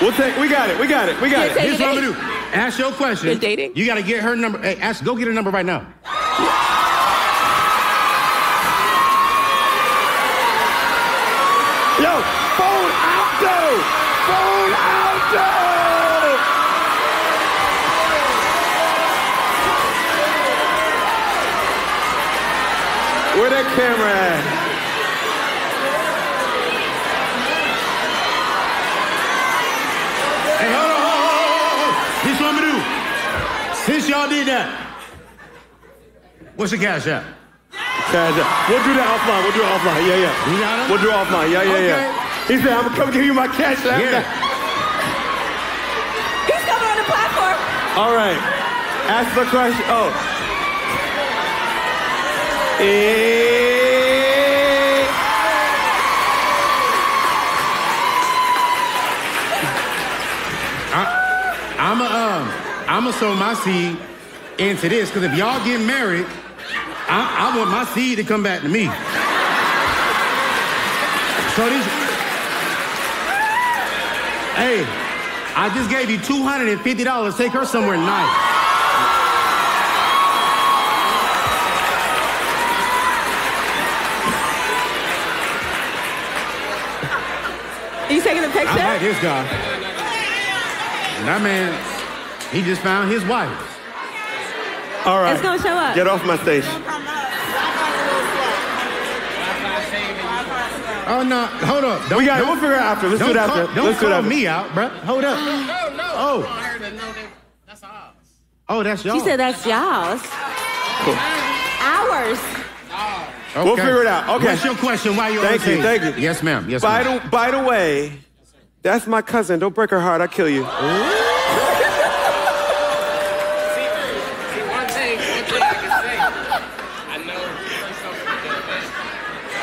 [SPEAKER 1] We got it.
[SPEAKER 3] Here's what I'm gonna do. Ask your question.
[SPEAKER 2] You're dating?
[SPEAKER 3] You gotta get her number. Hey, go get her number right now.
[SPEAKER 1] Yo, phone out though. Phone out though. Where that camera at?
[SPEAKER 3] Hey, hold on. This is what I'm gonna do. Since y'all did that, what's your cash app?
[SPEAKER 1] Cash app. We'll do that offline. Yeah.
[SPEAKER 3] You got him?
[SPEAKER 1] We'll do it offline. Yeah. He said, I'm gonna come give you my cash app.
[SPEAKER 3] Yeah.
[SPEAKER 2] He's coming on the platform.
[SPEAKER 1] All right. Ask the question. Oh.
[SPEAKER 3] I'ma sow my seed into this, because if y'all get married, I want my seed to come back to me. So this, hey, I just gave you $250. Take her somewhere nice.
[SPEAKER 2] Are you taking a picture?
[SPEAKER 3] I like this guy. That man, he just found his wife.
[SPEAKER 1] All right.
[SPEAKER 2] It's gonna show up.
[SPEAKER 1] Get off my station.
[SPEAKER 3] Oh, no, hold up.
[SPEAKER 1] We got it. We'll figure it out after. Let's do it after.
[SPEAKER 3] Don't call me out, bro. Hold up. Oh. Oh, that's y'all.
[SPEAKER 2] She said that's y'all's.
[SPEAKER 1] Cool.
[SPEAKER 2] Ours.
[SPEAKER 3] Okay.
[SPEAKER 1] We'll figure it out. Okay.
[SPEAKER 3] What's your question? Why you on stage?
[SPEAKER 1] Thank you.
[SPEAKER 3] Yes, ma'am. Yes,
[SPEAKER 1] by
[SPEAKER 3] ma'am.
[SPEAKER 1] By the way, that's my cousin. Don't break her heart. I'll kill you.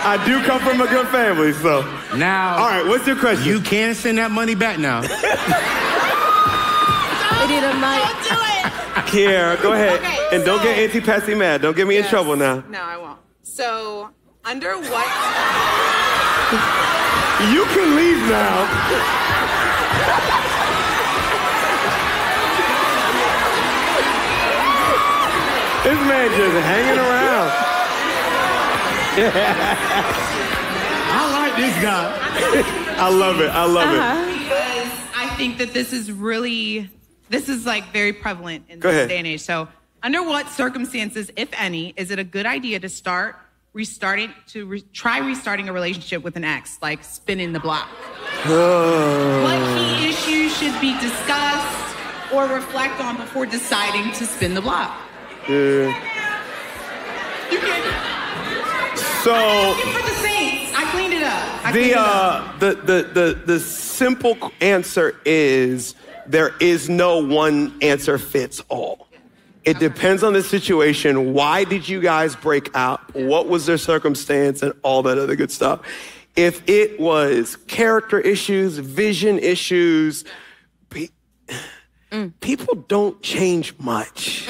[SPEAKER 1] I do come from a good family, so.
[SPEAKER 3] Now.
[SPEAKER 1] All right, what's your question?
[SPEAKER 3] You can send that money back now.
[SPEAKER 2] It did a mic.
[SPEAKER 1] Kiara, go ahead.
[SPEAKER 16] Okay,
[SPEAKER 1] and don't get Auntie Patsy mad. Don't get me in trouble now.
[SPEAKER 16] No, I won't. So, under what?
[SPEAKER 1] You can leave now. This man just hanging around.
[SPEAKER 3] I like this guy.
[SPEAKER 1] I love it.
[SPEAKER 16] Because I think that this is like very prevalent in
[SPEAKER 1] Go
[SPEAKER 16] this
[SPEAKER 1] ahead.
[SPEAKER 16] day and age. So, under what circumstances, if any, is it a good idea to try restarting a relationship with an ex, like spinning the block? What key issues should be discussed or reflect on before deciding to spin the block?
[SPEAKER 1] Yeah.
[SPEAKER 16] You can.
[SPEAKER 1] So
[SPEAKER 16] For the Saints, I cleaned it up.
[SPEAKER 1] the simple answer is there is no one answer fits all. It depends on the situation. Why did you guys break up? What was their circumstance and all that other good stuff? If it was character issues, vision issues, people don't change much.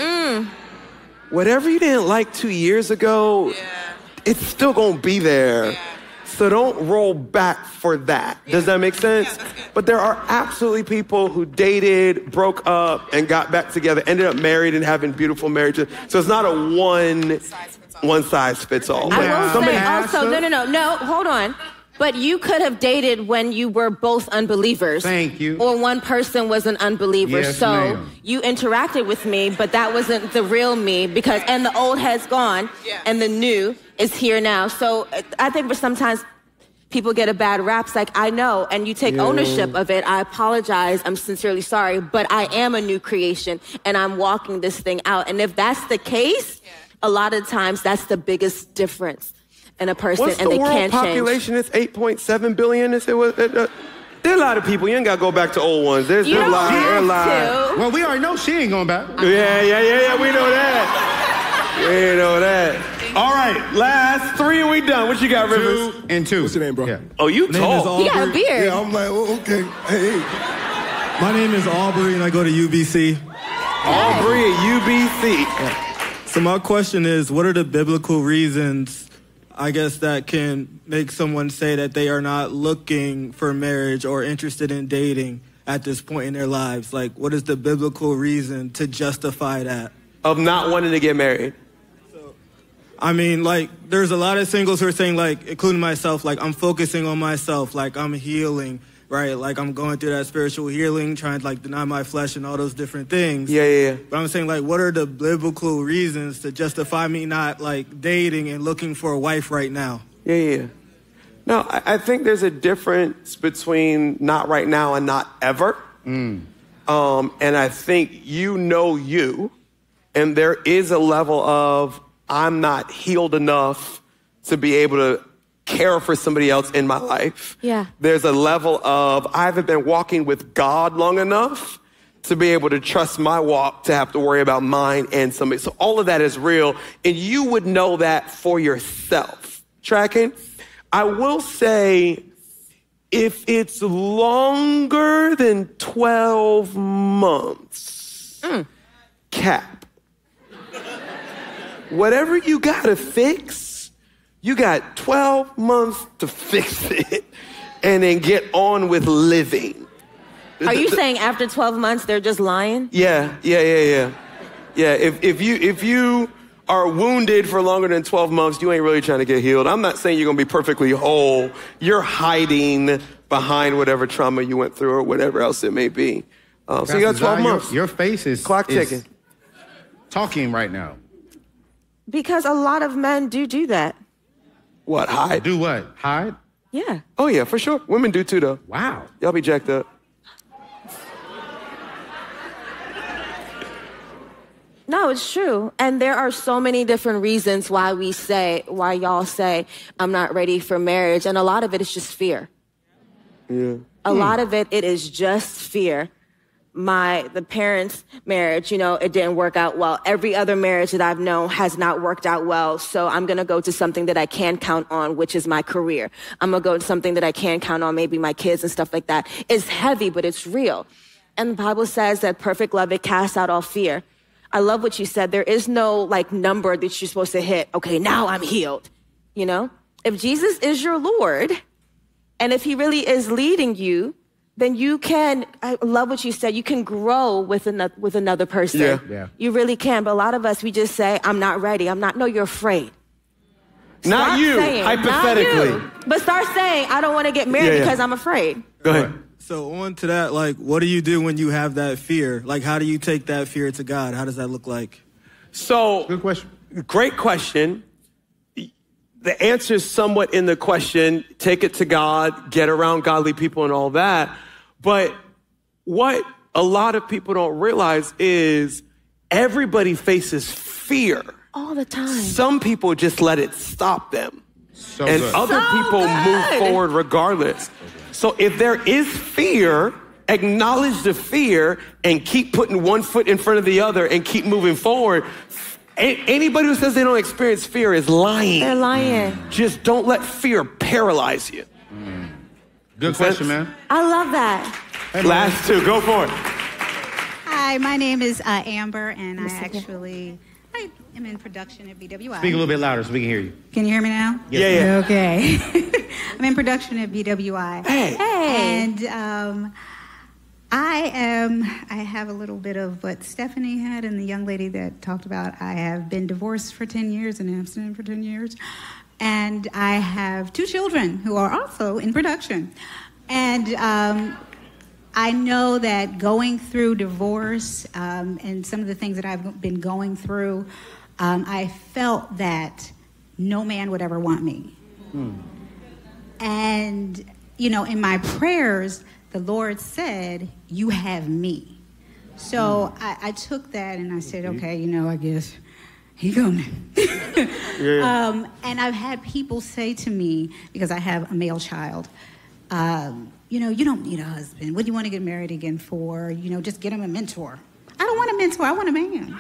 [SPEAKER 1] Whatever you didn't like 2 years ago, it's still gonna be there. Yeah. So don't roll back for that. Yeah. Does that make sense? Yeah, but there are absolutely people who dated, broke up, and got back together, ended up married and having beautiful marriages. So it's not a one size fits all.
[SPEAKER 2] I will say also, no, hold on. But you could have dated when you were both unbelievers.
[SPEAKER 3] Thank you.
[SPEAKER 2] Or one person was an unbeliever.
[SPEAKER 3] Yes,
[SPEAKER 2] so
[SPEAKER 3] ma'am.
[SPEAKER 2] you interacted with me, but that wasn't the real me and the old has gone and the new is here now. So I think for sometimes People get a bad rap. It's like, I know, and you take ownership of it. I apologize. I'm sincerely sorry, but I am a new creation, and I'm walking this thing out. And if that's the case, a lot of times that's the biggest difference in a person,
[SPEAKER 1] What's
[SPEAKER 2] and they can't change.
[SPEAKER 1] What's the world population? It's 8.7 billion. There are a lot of people. You ain't got to go back to old ones. There's a lot.
[SPEAKER 3] Well, we already know she ain't going back.
[SPEAKER 1] Yeah. We know that. We know that. All right, last 3 and we done. What you got, Rivers?
[SPEAKER 3] 2 and 2.
[SPEAKER 9] What's your name, bro?
[SPEAKER 3] Yeah.
[SPEAKER 1] Oh, you tall.
[SPEAKER 2] He got a beard.
[SPEAKER 9] Yeah, I'm like, oh, okay. Hey. My name is Aubrey, and I go to UBC.
[SPEAKER 1] Aubrey at UBC.
[SPEAKER 9] So my question is, what are the biblical reasons, I guess, that can make someone say that they are not looking for marriage or interested in dating at this point in their lives? Like, what is the biblical reason to justify that?
[SPEAKER 1] Of not wanting to get married.
[SPEAKER 9] I mean, like, there's a lot of singles who are saying, like, including myself, like, I'm focusing on myself, like, I'm healing, right? Like, I'm going through that spiritual healing, trying to, like, deny my flesh and all those different things.
[SPEAKER 1] Yeah.
[SPEAKER 9] But I'm saying, like, what are the biblical reasons to justify me not, like, dating and looking for a wife right now?
[SPEAKER 1] Yeah. No, I think there's a difference between not right now and not ever. And I think you, and there is a level of, I'm not healed enough to be able to care for somebody else in my life.
[SPEAKER 2] Yeah.
[SPEAKER 1] There's a level of, I haven't been walking with God long enough to be able to trust my walk to have to worry about mine and somebody. So all of that is real, and you would know that for yourself. Tracking? I will say, if it's longer than 12 months, cap. Whatever you gotta fix, you got 12 months to fix it and then get on with living.
[SPEAKER 2] Are you saying after 12 months they're just lying?
[SPEAKER 1] Yeah. Yeah, if you are wounded for longer than 12 months, you ain't really trying to get healed. I'm not saying you're gonna be perfectly whole. You're hiding behind whatever trauma you went through or whatever else it may be. So you got 12 months.
[SPEAKER 3] Your face is
[SPEAKER 1] clock ticking.
[SPEAKER 3] Talking right now.
[SPEAKER 2] Because a lot of men do that.
[SPEAKER 1] What, hide?
[SPEAKER 3] Do what? Hide?
[SPEAKER 2] Yeah.
[SPEAKER 1] Oh, yeah, for sure. Women do too, though.
[SPEAKER 3] Wow.
[SPEAKER 1] Y'all be jacked up.
[SPEAKER 2] No, it's true. And there are so many different reasons why y'all say, I'm not ready for marriage. And a lot of it is just fear.
[SPEAKER 1] Yeah.
[SPEAKER 2] A lot of it is just fear. The parents' marriage, it didn't work out well. Every other marriage that I've known has not worked out well. So I'm going to go to something that I can count on, which is my career. I'm going to go to something that I can count on, maybe my kids and stuff like that. It's heavy, but it's real. And the Bible says that perfect love, it casts out all fear. I love what you said. There is no number that you're supposed to hit. Okay, now I'm healed. If Jesus is your Lord, and if he really is leading you, then you can, I love what you said, you can grow with another person.
[SPEAKER 1] Yeah.
[SPEAKER 2] You really can. But a lot of us, we just say, I'm not ready. No, you're afraid.
[SPEAKER 1] Not you, hypothetically.
[SPEAKER 2] Not you. But start saying, I don't want to get married because I'm afraid.
[SPEAKER 1] Go ahead.
[SPEAKER 9] So on to that, what do you do when you have that fear? How do you take that fear to God? How does that look like?
[SPEAKER 1] So,
[SPEAKER 3] good question.
[SPEAKER 1] Great question. The answer is somewhat in the question, take it to God, get around godly people and all that. But what a lot of people don't realize is everybody faces fear.
[SPEAKER 2] All the time.
[SPEAKER 1] Some people just let it stop them.
[SPEAKER 3] So
[SPEAKER 1] and
[SPEAKER 3] good.
[SPEAKER 1] other people move forward regardless. So if there is fear, acknowledge the fear and keep putting one foot in front of the other and keep moving forward. Anybody who says they don't experience fear is lying.
[SPEAKER 2] They're lying.
[SPEAKER 1] Just don't let fear paralyze you.
[SPEAKER 3] Good question, man.
[SPEAKER 2] I love that.
[SPEAKER 3] Hey,
[SPEAKER 1] Last two, go for it.
[SPEAKER 17] Hi, my name is Amber, and I am in production at BWI.
[SPEAKER 3] Speak a little bit louder so we can hear you.
[SPEAKER 17] Can you hear me now?
[SPEAKER 3] Yes,
[SPEAKER 1] yeah.
[SPEAKER 17] Okay. I'm in production at BWI.
[SPEAKER 1] Hey.
[SPEAKER 17] And I have a little bit of what Stephanie had and the young lady that talked about. I have been divorced for 10 years and abstinent for 10 years. And I have 2 children who are also in production. And I know that going through divorce and some of the things that I've been going through, I felt that no man would ever want me. And, in my prayers, the Lord said, you have me. So I took that and I said, okay, I guess he coming. And I've had people say to me, because I have a male child, you don't need a husband. What do you want to get married again for? Just get him a mentor. I don't want a mentor. I want a man.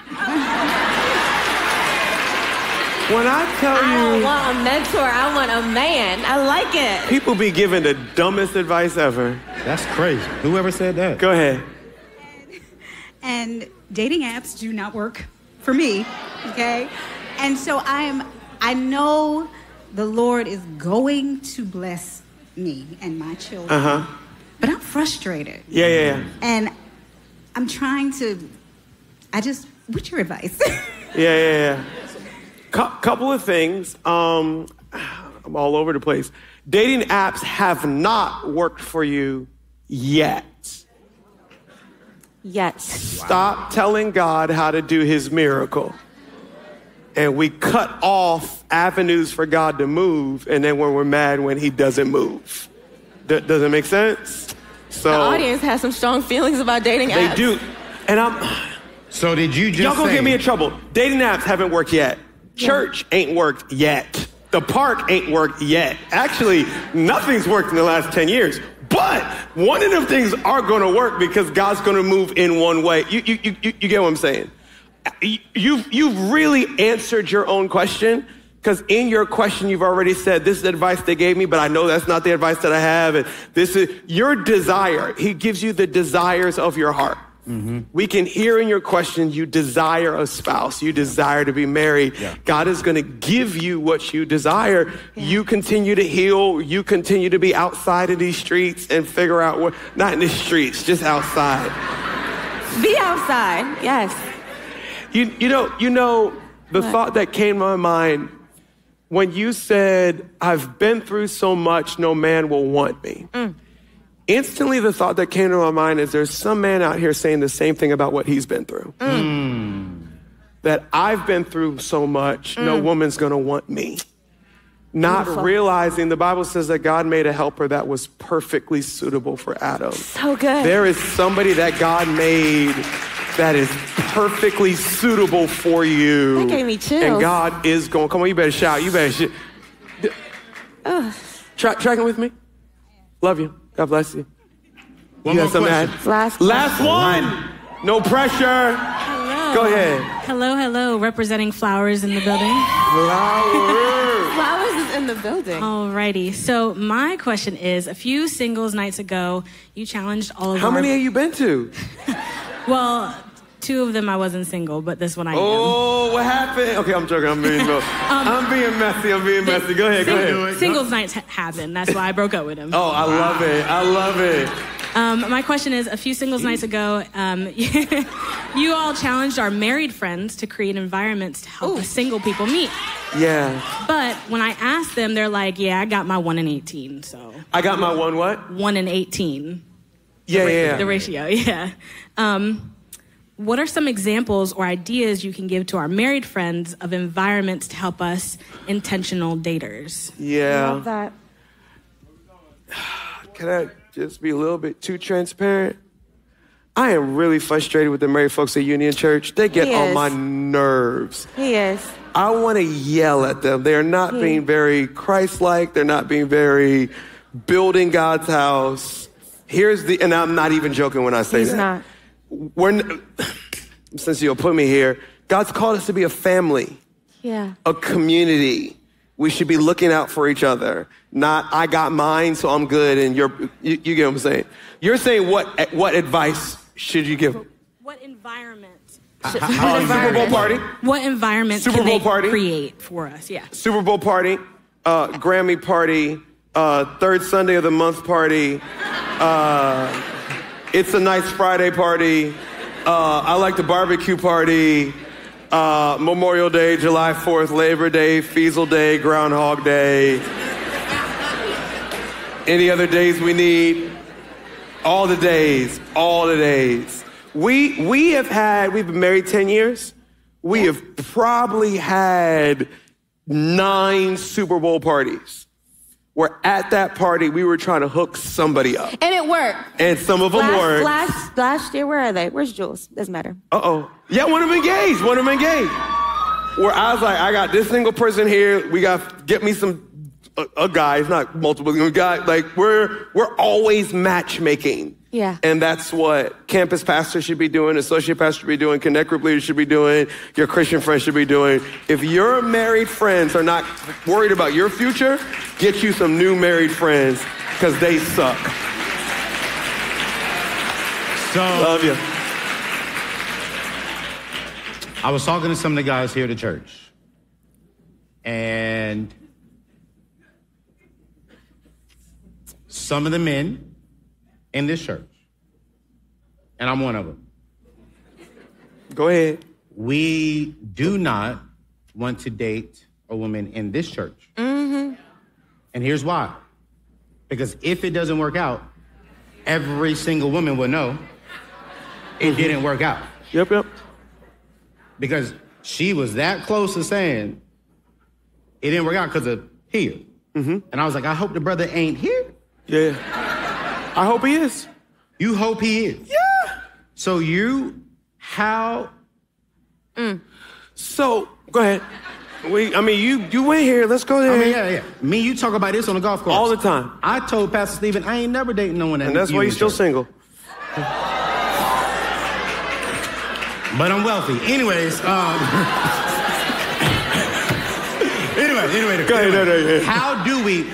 [SPEAKER 1] When I tell you...
[SPEAKER 2] I don't want a mentor. I want a man. I like it.
[SPEAKER 1] People be giving the dumbest advice ever.
[SPEAKER 3] That's crazy. Whoever said that?
[SPEAKER 1] Go ahead.
[SPEAKER 17] And dating apps do not work for me, okay? And so I know the Lord is going to bless me and my children. But I'm frustrated.
[SPEAKER 1] Yeah.
[SPEAKER 17] And I'm trying to, what's your advice?
[SPEAKER 1] Yeah. Couple of things. I'm all over the place. Dating apps have not worked for you yet. Stop telling God how to do his miracle. And we cut off avenues for God to move, and then when we're mad when he doesn't move. Does it make sense? So
[SPEAKER 2] the audience has some strong feelings about dating apps.
[SPEAKER 1] They do. And
[SPEAKER 3] So did you just
[SPEAKER 1] y'all gonna get me in trouble. Dating apps haven't worked yet. Church ain't worked yet. The park ain't worked yet. Actually, nothing's worked in the last 10 years. But one of them things are going to work because God's going to move in one way. You get what I'm saying? You've really answered your own question, because in your question, you've already said, this is the advice they gave me, but I know that's not the advice that I have. And this is your desire. He gives you the desires of your heart. We can hear in your question, you desire a spouse. You desire to be married. God is going to give you what you desire. You continue to heal. You continue to be outside of these streets and figure out what, not in the streets, just outside.
[SPEAKER 2] Be outside, yes.
[SPEAKER 1] You know, the thought that came to my mind when you said, I've been through so much, no man will want me. Instantly, the thought that came to my mind is there's some man out here saying the same thing about what he's been through. That I've been through so much, no woman's gonna want me. Not realizing the Bible says that God made a helper that was perfectly suitable for Adam.
[SPEAKER 2] So good.
[SPEAKER 1] There is somebody that God made that is perfectly suitable for you.
[SPEAKER 2] That gave me chills.
[SPEAKER 1] And God is going, come on, you better shout, you better tracking with me? Love you. God bless you.
[SPEAKER 3] One more question.
[SPEAKER 1] Last one. No pressure.
[SPEAKER 18] Hello.
[SPEAKER 1] Go ahead.
[SPEAKER 18] Hello. Representing Flowers in the building.
[SPEAKER 2] Flowers is in the building.
[SPEAKER 18] Alrighty. So my question is, a few singles nights ago, you challenged all of
[SPEAKER 1] How many have you been to?
[SPEAKER 18] Well, 2 of them I wasn't single, but this one I am.
[SPEAKER 1] Oh, what happened? Okay, I'm joking. I'm being messy. Go ahead.
[SPEAKER 18] Singles nights happen. That's why I broke up with him.
[SPEAKER 1] Oh, I love it.
[SPEAKER 18] My question is, a few singles nights ago, you all challenged our married friends to create environments to help single people meet.
[SPEAKER 1] Yeah.
[SPEAKER 18] But when I asked them, they're like, yeah, I got my 1 in 18, so.
[SPEAKER 1] I got my 1 what?
[SPEAKER 18] 1 in 18.
[SPEAKER 1] Yeah.
[SPEAKER 18] The ratio, yeah. What are some examples or ideas you can give to our married friends of environments to help us intentional daters?
[SPEAKER 1] Yeah.
[SPEAKER 2] Love that.
[SPEAKER 1] Can I just be a little bit too transparent? I am really frustrated with the married folks at Union Church. They get on my nerves.
[SPEAKER 2] He is.
[SPEAKER 1] I want to yell at them. They're not being very Christ-like. They're not being very building God's house. And I'm not even joking when I say
[SPEAKER 2] He's
[SPEAKER 1] that. Since you'll put me here, God's called us to be a family.
[SPEAKER 2] Yeah.
[SPEAKER 1] A community. We should be looking out for each other. Not, I got mine, so I'm good, and you get what I'm saying? You're saying what advice should you give them?
[SPEAKER 18] What environment?
[SPEAKER 1] Super Bowl party.
[SPEAKER 18] What environment
[SPEAKER 1] Super
[SPEAKER 18] can
[SPEAKER 1] Bowl
[SPEAKER 18] they
[SPEAKER 1] party.
[SPEAKER 18] create for us? Yeah.
[SPEAKER 1] Super Bowl party, Grammy party, third Sunday of the month party, It's a Nice Friday party, I like the barbecue party, Memorial Day, July 4th, Labor Day, Feasel Day, Groundhog Day. Any other days we need? All the days. We've been married 10 years. We have probably had 9 Super Bowl parties. where at that party we were trying to hook somebody up.
[SPEAKER 2] And it worked.
[SPEAKER 1] And some of them worked.
[SPEAKER 2] Last year, where are they? Where's Jules? Doesn't matter.
[SPEAKER 1] Uh-oh. Yeah, one of them engaged. Where I was like, I got this single person here. We got, get me a guy. It's not multiple guys. Like, we're always matchmaking.
[SPEAKER 2] Yeah.
[SPEAKER 1] And that's what campus pastors should be doing, associate pastors should be doing, connect group leaders should be doing, your Christian friends should be doing. If your married friends are not worried about your future, get you some new married friends, because they suck.
[SPEAKER 3] So,
[SPEAKER 1] love you.
[SPEAKER 3] I was talking to some of the guys here at the church, and some of the men in this church, and I'm one of them.
[SPEAKER 1] Go ahead.
[SPEAKER 3] We do not want to date a woman in this church.
[SPEAKER 2] Mm-hmm.
[SPEAKER 3] And here's why. Because if it doesn't work out, every single woman will know it didn't work out.
[SPEAKER 1] Yep.
[SPEAKER 3] Because she was that close to saying it didn't work out because of here.
[SPEAKER 1] Mm-hmm.
[SPEAKER 3] And I was like, I hope the brother ain't here.
[SPEAKER 1] Yeah. I hope he is.
[SPEAKER 3] You hope he is?
[SPEAKER 1] Yeah.
[SPEAKER 3] So how?
[SPEAKER 1] So, go ahead. You went here. Let's go there.
[SPEAKER 3] Yeah. Me, you talk about this on the golf course.
[SPEAKER 1] All the time.
[SPEAKER 3] I told Pastor Stephen I ain't never dating no one that.
[SPEAKER 1] And that's why you're still single.
[SPEAKER 3] But I'm wealthy. Anyways, anyway.
[SPEAKER 1] Go ahead.
[SPEAKER 3] How do we?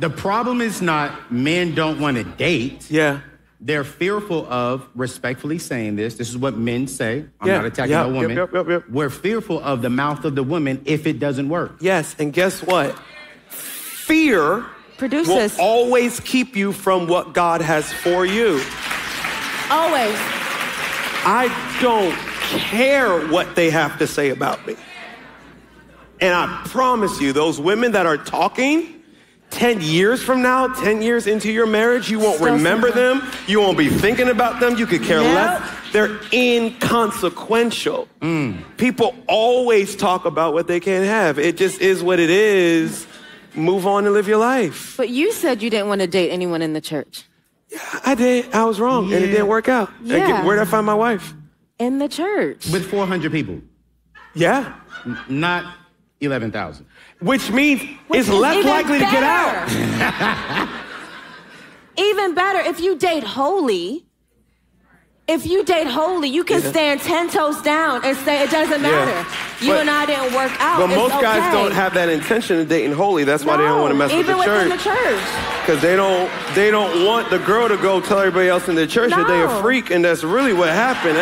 [SPEAKER 3] The problem is not men don't want to date.
[SPEAKER 1] Yeah.
[SPEAKER 3] They're fearful of, respectfully saying this is what men say. I'm not attacking a woman.
[SPEAKER 1] Yep.
[SPEAKER 3] We're fearful of the mouth of the woman if it doesn't work.
[SPEAKER 1] Yes, and guess what? Fear
[SPEAKER 2] produces
[SPEAKER 1] will always keep you from what God has for you.
[SPEAKER 2] Always.
[SPEAKER 1] I don't care what they have to say about me. And I promise you, those women that are talking 10 years from now, 10 years into your marriage, you won't remember them. You won't be thinking about them. You could care less. They're inconsequential. People always talk about what they can't have. It just is what it is. Move on and live your life.
[SPEAKER 2] But you said you didn't want to date anyone in the church.
[SPEAKER 1] Yeah, I did. I was wrong, and it didn't work out.
[SPEAKER 2] Yeah.
[SPEAKER 1] Where'd I find my wife?
[SPEAKER 2] In the church.
[SPEAKER 3] With 400 people.
[SPEAKER 1] Yeah.
[SPEAKER 3] Not 11,000.
[SPEAKER 1] Which means it's less likely to get out.
[SPEAKER 2] Even better, if you date holy, you can stand 10 toes down and say it doesn't matter. You and I didn't work out.
[SPEAKER 1] But most guys don't have that intention of dating holy. That's why they don't want to mess with the church.
[SPEAKER 2] Even within the church.
[SPEAKER 1] Because they don't want the girl to go tell everybody else in the church that they a freak, and that's really what happened.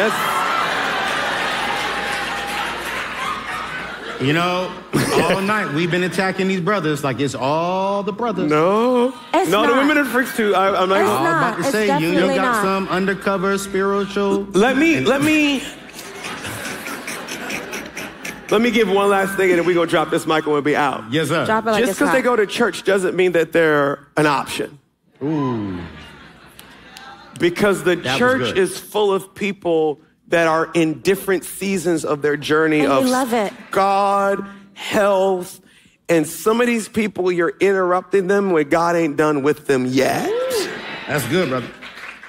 [SPEAKER 3] You know, all night we've been attacking these brothers like it's all the brothers.
[SPEAKER 1] No,
[SPEAKER 2] it's not.
[SPEAKER 1] The women are freaks too. I'm not
[SPEAKER 3] about to say you got some undercover spiritual.
[SPEAKER 1] Let me give one last thing, and then we gonna drop this mic and we'll be out.
[SPEAKER 3] Yes, sir.
[SPEAKER 2] Drop it like
[SPEAKER 1] Just because they go to church doesn't mean that they're an option.
[SPEAKER 3] Ooh.
[SPEAKER 1] Because the church is full of people that are in different seasons of their journey
[SPEAKER 2] and
[SPEAKER 1] of
[SPEAKER 2] love it.
[SPEAKER 1] God, health, and some of these people, you're interrupting them when God ain't done with them yet.
[SPEAKER 3] That's good, brother.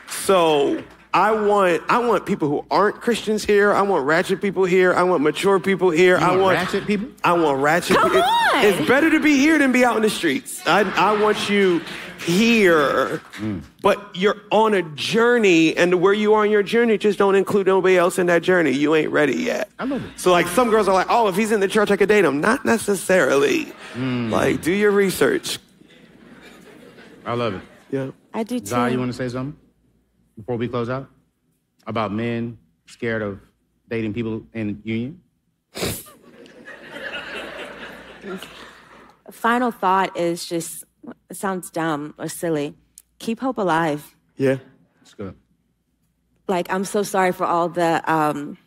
[SPEAKER 1] So I want people who aren't Christians here. I want ratchet people here. I want mature people here.
[SPEAKER 3] I want ratchet people?
[SPEAKER 1] I want ratchet people.
[SPEAKER 2] Come on!
[SPEAKER 1] It's better to be here than be out in the streets. I want you here, but you're on a journey, and where you are on your journey, just don't include nobody else in that journey. You ain't ready yet.
[SPEAKER 3] I love it.
[SPEAKER 1] So like some girls are like, oh, if he's in the church, I could date him. Not necessarily. Like, do your research.
[SPEAKER 3] I love it.
[SPEAKER 1] Yeah.
[SPEAKER 2] I do too.
[SPEAKER 3] Zah, you want to say something before we close out? About men scared of dating people in union?
[SPEAKER 2] Final thought is just, it sounds dumb or silly. Keep hope alive.
[SPEAKER 1] Yeah.
[SPEAKER 3] That's good.
[SPEAKER 2] Like, I'm so sorry for all the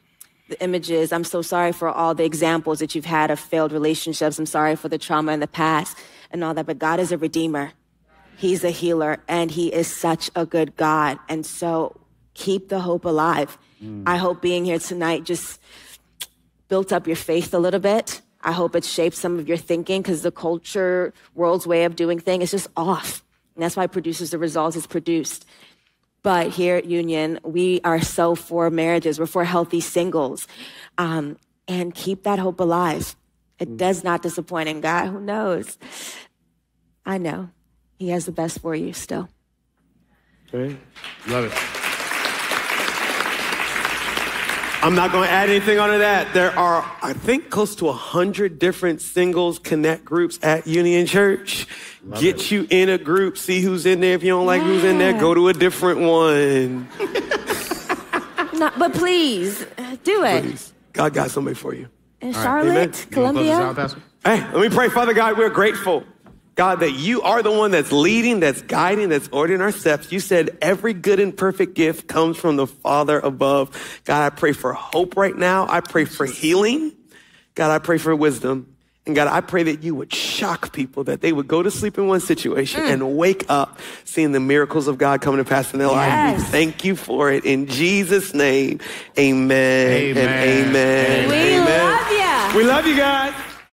[SPEAKER 2] images. I'm so sorry for all the examples that you've had of failed relationships. I'm sorry for the trauma in the past and all that. But God is a redeemer. He's a healer, and he is such a good God. And so keep the hope alive. I hope being here tonight just built up your faith a little bit. I hope it shapes some of your thinking, because the culture, world's way of doing things is just off. And that's why it produces the results it's produced. But here at Union, we are so for marriages. We're for healthy singles. And keep that hope alive. It does not disappoint. And God, who knows? I know he has the best for you still.
[SPEAKER 1] Okay.
[SPEAKER 3] Love it.
[SPEAKER 1] I'm not going to add anything onto that. There are, I think, close to 100 different singles connect groups at Union Church. Get you in a group, see who's in there. If you don't like who's in there, go to a different one.
[SPEAKER 2] No, but please, do it.
[SPEAKER 1] Please. God got somebody for you.
[SPEAKER 2] In Charlotte, Columbia.
[SPEAKER 1] Hey, let me pray. Father God, we're grateful, God, that you are the one that's leading, that's guiding, that's ordering our steps. You said every good and perfect gift comes from the Father above. God, I pray for hope right now. I pray for healing. God, I pray for wisdom. And God, I pray that you would shock people, that they would go to sleep in one situation and wake up seeing the miracles of God coming to pass in their life. We thank you for it. In Jesus' name, amen, and amen.
[SPEAKER 2] We love you.
[SPEAKER 1] We love you guys.